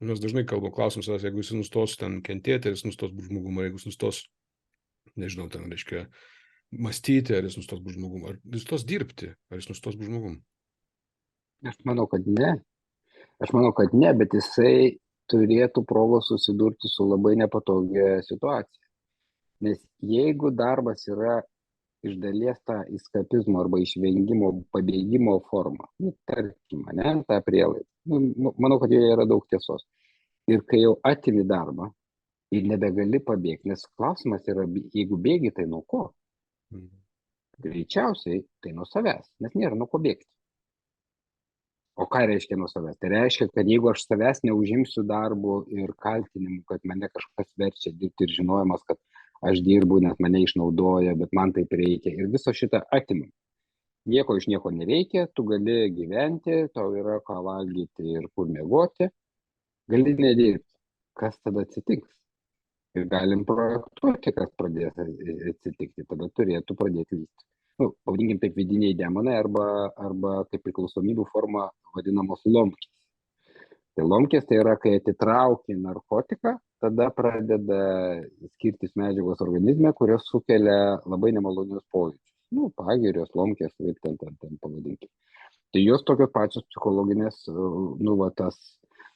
Speaker 3: Mes dažnai kalbam, klausim savęs, jeigu jis nustos ten kentėti, ar jis nustos būti žmogum, ar jeigu jis nustos, nežinau, ten, reiškia, mąstyti, ar jis nustos būti žmogum, ar jis nustos dirbti, ar jis nustos būti žmogum.
Speaker 4: Aš manau, kad ne, bet jisai turėtų progos susidurti su labai nepatogia situacija. Nes jeigu darbas yra iš dalies tą eskapizmo arba išvengimo, pabėgimo forma, nu, tarkim, ne, tą prielaidą, nu, manau, kad joje yra daug tiesos. Ir kai jau atimi darbą ir nebegali pabėgti, nes klausimas yra, jeigu bėgi, tai nuo ko? Greičiausiai tai nuo savęs, nes nėra nuo ko bėgti. O ką reiškia nuo savęs? Tai reiškia, kad jeigu aš savęs neužimsiu darbu ir kaltinimu, kad mane kažkas verčia dirbti ir žinojimas, kad aš dirbu, nes mane išnaudoja, bet man taip reikia. Ir viso šitą atimam. Nieko iš nieko nereikia, tu gali gyventi, tau yra ką valgyti ir kur miegoti, gali nedirbti. Kas tada atsitiks? Ir galim projektuoti, kas pradės atsitikti. Tada turėtų pradėti lysti. Nu, pavadinkim taip vidiniai demonai arba kaip priklausomybių forma vadinamos lomkės. Tai lomkės tai yra, kai atitrauki narkotiką, tada pradeda skirtis medžiagos organizme, kurios sukelia labai nemalonius pojūčius. Nu, pagirios, lomkės, kaip ten pavadinkim. Tai jos tokios pačios psichologinės, nu, va, tas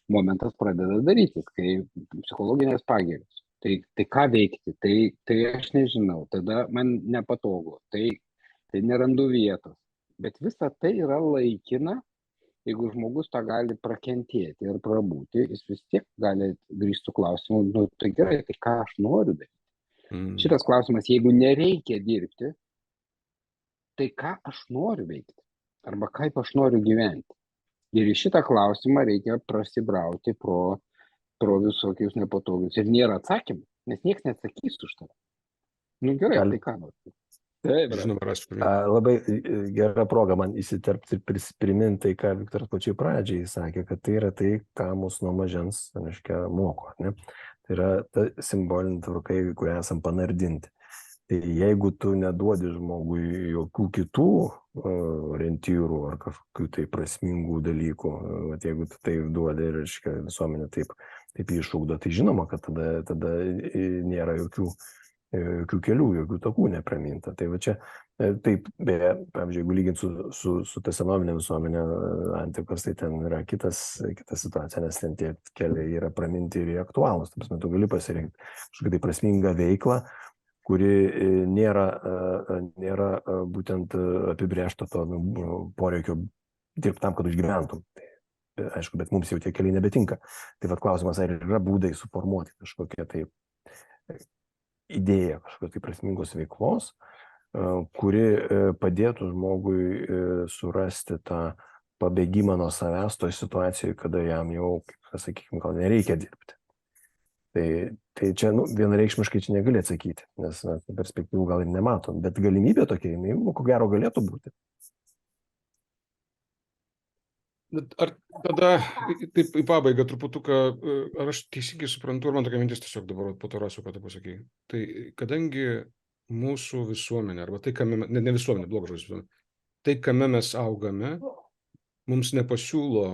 Speaker 4: momentas pradeda darytis, kai psichologinės pagirios. Tai ką veikti? Tai aš nežinau, tada man nepatogu. Tai nerandu vietos. Bet visa tai yra laikina, jeigu žmogus tą gali prakentėti ir prabūti, jis vis tiek gali grįžti su klausimu, nu tai gerai, tai ką aš noriu daryti. Šitas klausimas, jeigu nereikia dirbti, tai ką aš noriu veikti? Arba kaip aš noriu gyventi? Ir į šitą klausimą reikia prasibrauti pro visokius nepatogius. Ir nėra atsakymų, nes niekas neatsakys už tave. Nu gerai, tai ką noriu? Taip,
Speaker 3: žinoma,
Speaker 5: labai gera proga man įsiterpti ir priminti tai, ką Viktoras pačiai pradžiai sakė, kad tai yra tai, ką mus nuo mažens, reiškia, moko. Ne? Tai yra ta simbolinė tvarka, į kurią esam panardinti. Tai jeigu tu neduodi žmogui jokių kitų orientyrų ar kažkokių tai prasmingų dalykų, jeigu tu tai duodi, reiškia, visuomenė taip jį išugdo, tai žinoma, kad tada nėra jokių kelių, jokių takų nepraminta. Tai va čia, taip, beje, pavyzdžiui, jeigu lyginti su ta senovinė visuomenė antikos, tai ten yra kita situacija, nes ten tie keliai yra praminti ir aktualūs. Taip, tu gali pasirinkti kažkokią tai prasmingą veiklą, kuri nėra būtent apibrėžta to poreikio dirbti tam, kad užgyventum. Tai, aišku, bet mums jau tie keliai nebetinka. Tai vat klausimas, ar yra būdai suformuoti kažkokią tai idėją kažkokios tai prasmingos veiklos, kuri padėtų žmogui surasti tą pabėgimą nuo savęs toj situacijoje, kada jam jau, sakykime, gal nereikia dirbti. Tai čia vienareikšmiškai čia negali atsakyti, nes perspektyvų gal ir nematom, bet galimybė tokia, ko gero galėtų būti.
Speaker 3: Ar tada, taip į pabaigą truputuką, ar aš teisingai suprantu, ar man tokia mintis tiesiog dabar po to rasiu, ką tu pasakai. Tai kadangi mūsų visuomenė, arba tai, kame, ne visuomenė, blogas žodis visuomenė, tai, kame mes augame, mums nepasiūlo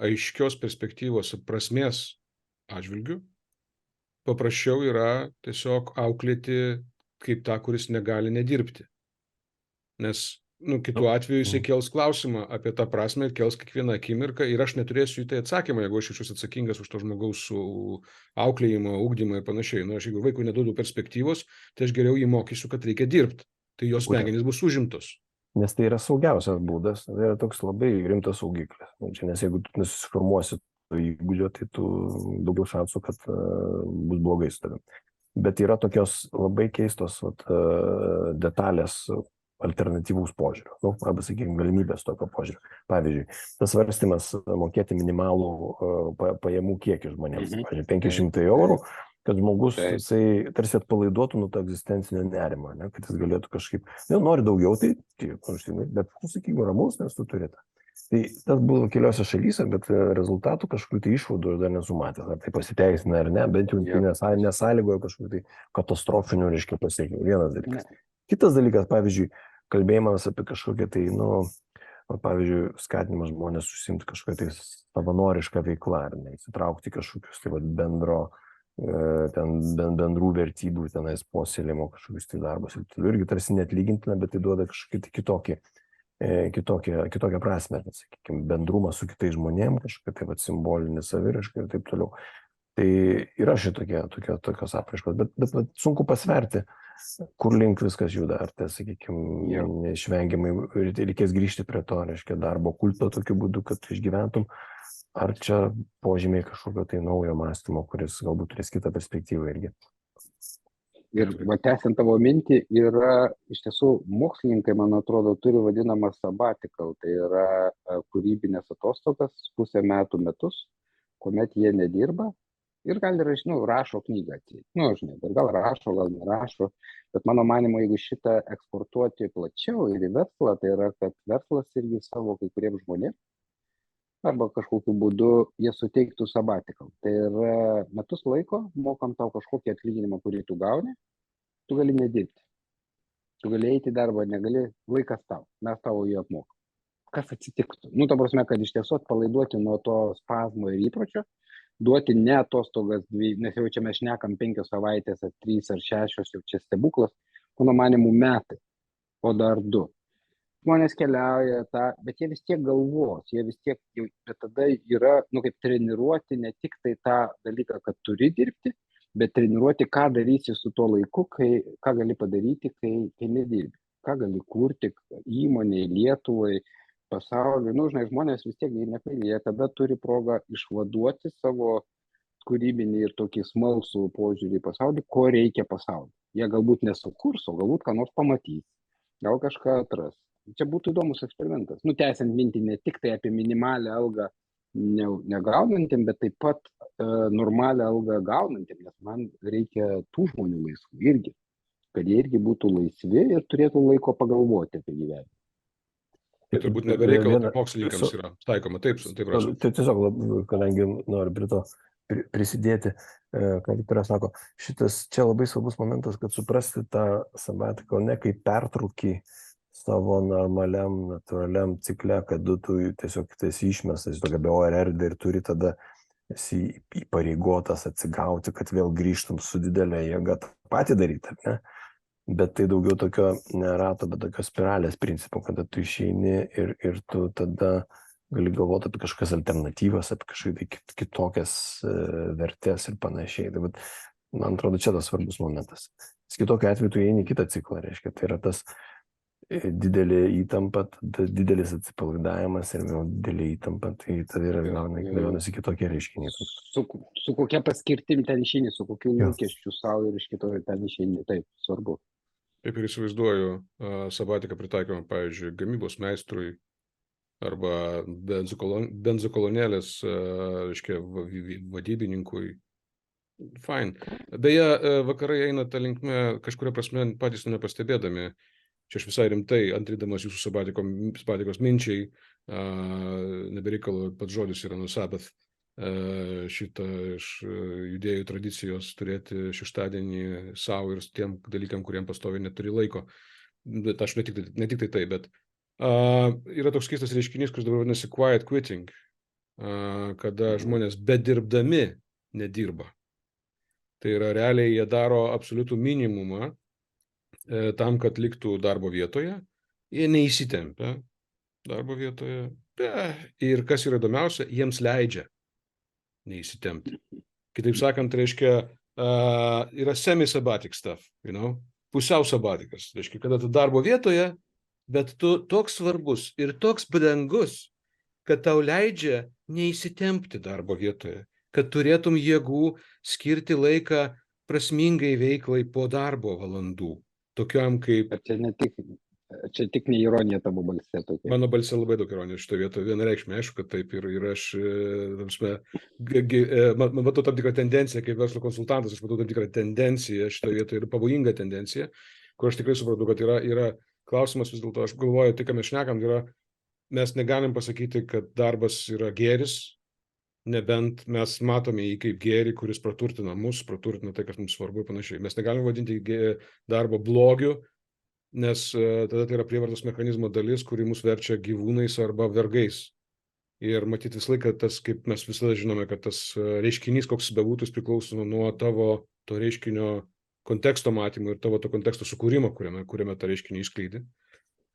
Speaker 3: aiškios perspektyvos prasmės atžvilgių, paprasčiau yra tiesiog auklėti kaip tą, kuris negali nedirbti. Nes kitu atveju jisai kels klausimą apie tą prasme ir kels kiekvieną akimirką ir aš neturėsiu į tai atsakymą, jeigu aš esu atsakingas už to žmogaus auklėjimą, ugdymą ir panašiai. Aš jeigu vaikui neduodu perspektyvos, tai aš geriau jį mokysiu, kad reikia dirbti. Tai jos smegenys bus užimtos.
Speaker 5: Nes tai yra saugiausias būdas, tai yra toks labai rimtas saugiklis. Nes jeigu tu nesusiformuosi įgūdžio, tai tu daugiau šansų, kad bus blogai su tavim. Bet yra tokios labai keistos detalės alternatyvaus požiūrio, arba, sakykime, galimybės tokio požiūrio. Pavyzdžiui, tas svarstymas mokėti minimalų pajamų kiekį žmonėms, pavyzdžiui, 500 eurų, kad žmogus jisai tarsi atpalaiduotų nuo to egzistencinio nerimo, kad jis galėtų kažkaip, nori daugiau, tai bet, sakykime, ramus, nes tu turi tą. Tai tas buvo keliose šalyse, bet rezultatų kažkokių tai išvadų aš dar nesu matęs, ar tai pasiteisina ar ne, bent jau nesąlygojo kažkokių tai katastrofinių, reiškia, pasiekimų. Vienas dalykas. Kitas dalykas, pavyzdžiui, kalbėjimas apie kažkokią tai, pavyzdžiui, skatinimas žmonės užsiimti kažkokią tai savanorišką veiklą, ar ne, įsitraukti kažkokius tai bendrų vertybių tenais puoselėjimo kažkokius tai darbus. Irgi tarsi neatlygintina, bet tai duoda kažkokį tai kitokią prasme, sakykime, bendrumą su kitais žmonėm, kažkokia tai simbolinė saviraiška ir taip toliau. Tai yra tokios apraiškos, bet sunku pasverti, kur link viskas juda, ar tai, sakykime, neišvengiamai reikės grįžti prie to, reiškia, darbo kulto tokiu būdu, kad išgyventum, ar čia požymiai kažkokio tai naujo mąstymo, kuris galbūt turės kitą perspektyvą irgi.
Speaker 4: Ir tęsiant tavo mintį, yra iš tiesų mokslininkai, man atrodo, turi vadinamą sabbatical, tai yra kūrybinės atostogas pusę metus, kuomet jie nedirba. Ir gal ir, rašo knygą. Bet gal rašo, gal nerašo. Bet mano manimo, jeigu šitą eksportuoti plačiau ir į verslą, tai yra, kad verslas irgi savo kai kuriems žmonėms arba kažkokiu būdu jie suteiktų sabbatical. Tai yra metus laiko, mokam tau kažkokį atlyginimą, kurį tu gauni, tu gali nedirbti. Tu gali eiti į darbą, negali, laikas tau, mes tavo jį apmokam. Kas atsitiktų? Ta prasme, kad iš tiesų atpalaiduoti nuo to spazmo ir įpročio, duoti ne atostogas, nes jau čia mes šnekam 5 savaitės, ar 3, ar 6, jau čia stebuklas, mano manimų metai, o dar 2. Žmonės keliauja bet jie vis tiek galvos, bet tada yra, kaip treniruoti ne tik tai tą dalyką, kad turi dirbti, bet treniruoti, ką darysi su tuo laiku, ką gali padaryti, kai nedirbi, ką gali kurti įmonėje, Lietuvai, pasauliui. Žmonės vis tiek jie tada turi progą išvaduoti savo kūrybinį ir tokį smalsų požiūrį į pasaulį, ko reikia pasauliui. Jie galbūt nesukurs, o galbūt ką nors pamatys, gal kažką atras. Čia būtų įdomus eksperimentas. Tęsiant mintį ne tik tai apie minimalią algą negaunantiem, bet taip pat normalią algą gaunantiem, nes man reikia tų žmonių laisvų irgi, kad jie irgi būtų laisvi ir turėtų laiko pagalvoti apie gyvenimą.
Speaker 3: Tai turbūt nebereikalo mokslininkams yra taikoma, taip rašau.
Speaker 5: Tai tiesiog, kadangi noriu prie to prisidėti, ką Viktoras sako, šitas čia labai svarbus momentas, kad suprasti tą sabbatical ne kaip pertraukį savo normaliam, natūraliam cikle, kad tu tiesiog esi išmestas į tokią beorę erdvę ir turi tada esi įpareigotas atsigauti, kad vėl grįžtum su didelė jėga tą patį daryti, ar ne? Bet tai daugiau tokio nerato, bet tokio spiralės principų, kada tu išeini ir tu tada gali galvoti apie kažkokias alternatyvas, apie kažkokias kitokias vertės ir panašiai. Tai, man atrodo, čia tas svarbus momentas. Kitokiu atveju tu eini kitą ciklą, reiškia, tai yra tas didelė įtampa, didelis atsipalaidavimas ir vėl didelė įtampa, tai tada yra gaunasi kitokie reiškiniai.
Speaker 4: Su kokia paskirtim ten išeini, su kokiu lūkesčiu savo ir iš kito ten išeini, taip, svarbu.
Speaker 3: Taip ir įsivaizduoju sabatiką pritaikymą, pavyzdžiui, gamybos meistrui arba benzokolonėlės, reiškia, vadybininkui. Fine. Beje, vakarai eina tą linkme kažkuria prasme patys to nepastebėdami. Čia aš visai rimtai, antrydamas jūsų sabatikos minčiai, nebereikalo pats žodis yra nuo Sabbath, šitą iš judėjų tradicijos turėti šeštadienį savo ir tiem dalykam, kuriem pastoviai neturi laiko. Bet aš ne tik tai, bet yra toks keistas reiškinys, kuris dabar vadinasi quiet quitting, kada žmonės bedirbdami nedirba. Tai yra realiai jie daro absoliutų minimumą tam, kad liktų darbo vietoje, jie neįsitempia darbo vietoje ir kas yra įdomiausia, jiems leidžia neįsitempti. Kitaip sakant, reiškia, yra semi-sabbatic stuff, pusiau sabbatikas, reiškia, kada tu darbo vietoje, bet tu toks svarbus ir toks brangus, kad tau leidžia neįsitempti darbo vietoje, kad turėtum jėgų skirti laiką prasmingai veiklai po darbo valandų, tokiam kaip...
Speaker 4: Čia tik ne ironija tavo balse tokia.
Speaker 3: Mano balse labai daug ironijos šito vietoje, vienareikšmiai, aišku, kad taip ir aš, matau tam tikrą tendenciją, kaip verslo konsultantas, aš matau tam tikrą tendenciją šito vietoje ir pavojingą tendenciją, kur aš tikrai supratau, kad yra klausimas vis dėlto, aš galvoju, tai, ką mes šnekam, mes negalim pasakyti, kad darbas yra gėris, nebent mes matome jį kaip gėrį, kuris praturtina mus, praturtina tai, kas mums svarbu ir panašiai. Mes negalim vadinti darbo blogiu, nes tada tai yra prievartos mechanizmo dalis, kuri mus verčia gyvūnais arba vergais. Ir matyti visą laiką tas, kaip mes visada žinome, kad tas reiškinys, koks bebūtų, priklauso nuo tavo to reiškinio konteksto matymo ir tavo to konteksto sukūrimo, kuriame tą reiškinį išskleidi.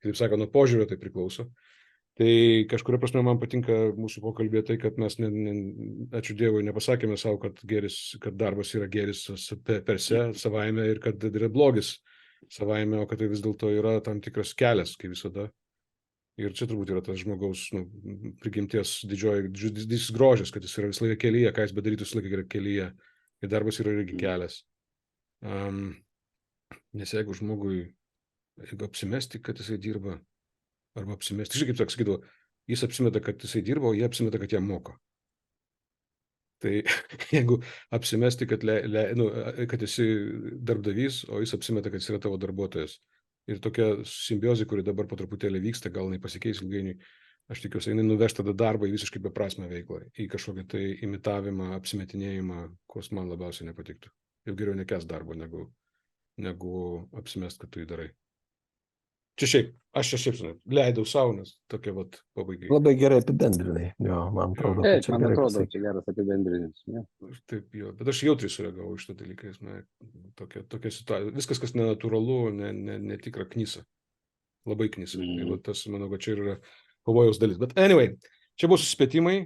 Speaker 3: Kaip sakant, nuo požiūrio tai priklauso. Tai kažkuria prasme man patinka mūsų pokalbė tai, kad mes, ačiū Dievui, nepasakėme savo, kad darbas yra gėris per se savaime ir kad yra blogis savaime, o kad tai vis dėlto yra tam tikras kelias, kaip visada. Ir čia turbūt yra tas žmogaus prigimties didysis grožis, kad jis yra visą laiką kelyje, ką jis bedarytų visą laiką yra kelyje. Ir darbas yra irgi kelias. Nes jeigu apsimesti, kad jisai dirba, arba apsimesti, žinai, kaip sakydavo, jis apsimeta, kad jisai dirba, o jie apsimeta, kad jam moka. Tai jeigu apsimesti, kad esi darbdavys, o jis apsimeta, kad jis yra tavo darbuotojas. Ir tokia simbiozė, kuri dabar po truputėlį vyksta, gal jinai pasikeis ilgainiui, aš tikiuosi, jinai nuveš tada darbą į visiškai beprasmę veiklą, į kažkokią tai imitavimą, apsimetinėjimą, kas man labiausiai nepatiktų. Jau geriau nekęst darbo, negu apsimest, kad tu jį darai. Aš šiaip leidau savo, nes tokia pabaigai.
Speaker 5: Labai gerai apibendrinai. Jo, man atrodo,
Speaker 4: kad čia geras apibendrinimas.
Speaker 3: Taip, jo, bet aš jautriai sureagavau iš to dalykais. Tokia situacija. Viskas, kas nenatūralu, netikra knysa. Labai knysa. Tai tas, manau, kad čia yra pavojaus dalis. Bet anyway, čia buvo susispėtimai.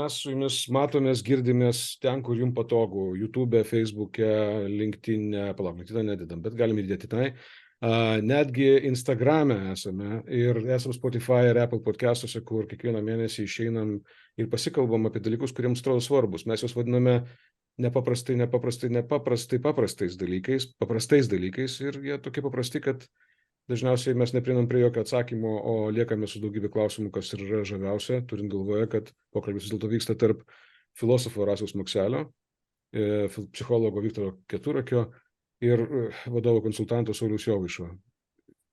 Speaker 3: Mes su jumis matomės, girdimės ten, kur jums patogu. YouTube, Facebook'e, LinkedIn'e, LinkedIn'e nededam, bet galim įdėti tenai. Netgi Instagram'e esame ir esame Spotify ir Apple podcastuose, kur kiekvieną mėnesį išeinam ir pasikalbam apie dalykus, kuriems atrodo svarbus. Mes juos vadiname paprastais dalykais ir jie tokie paprasti, kad dažniausiai mes neprinam prie jokio atsakymo, o liekame su daugybė klausimų, kas yra žaviausia, turint galvoje, kad pokalbis vis dėlto vyksta tarp filosofo Rasiaus Makselio, psichologo Viktoro Keturakio ir vadovo konsultanto Sauliaus Jovaišo.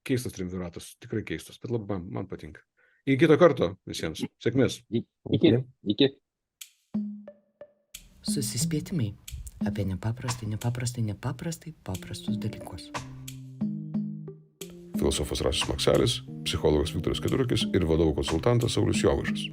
Speaker 3: Keistas triumviratas, tikrai keistas, bet labai man patinka. Iki kito karto visiems. Sėkmės.
Speaker 4: Iki.
Speaker 2: Susispėtimai apie nepaprastai paprastus dalykus.
Speaker 1: Filosofas Rasius Makselis, psichologas Viktoras Keturakis ir vadovo konsultantas Saulius Jovaišas.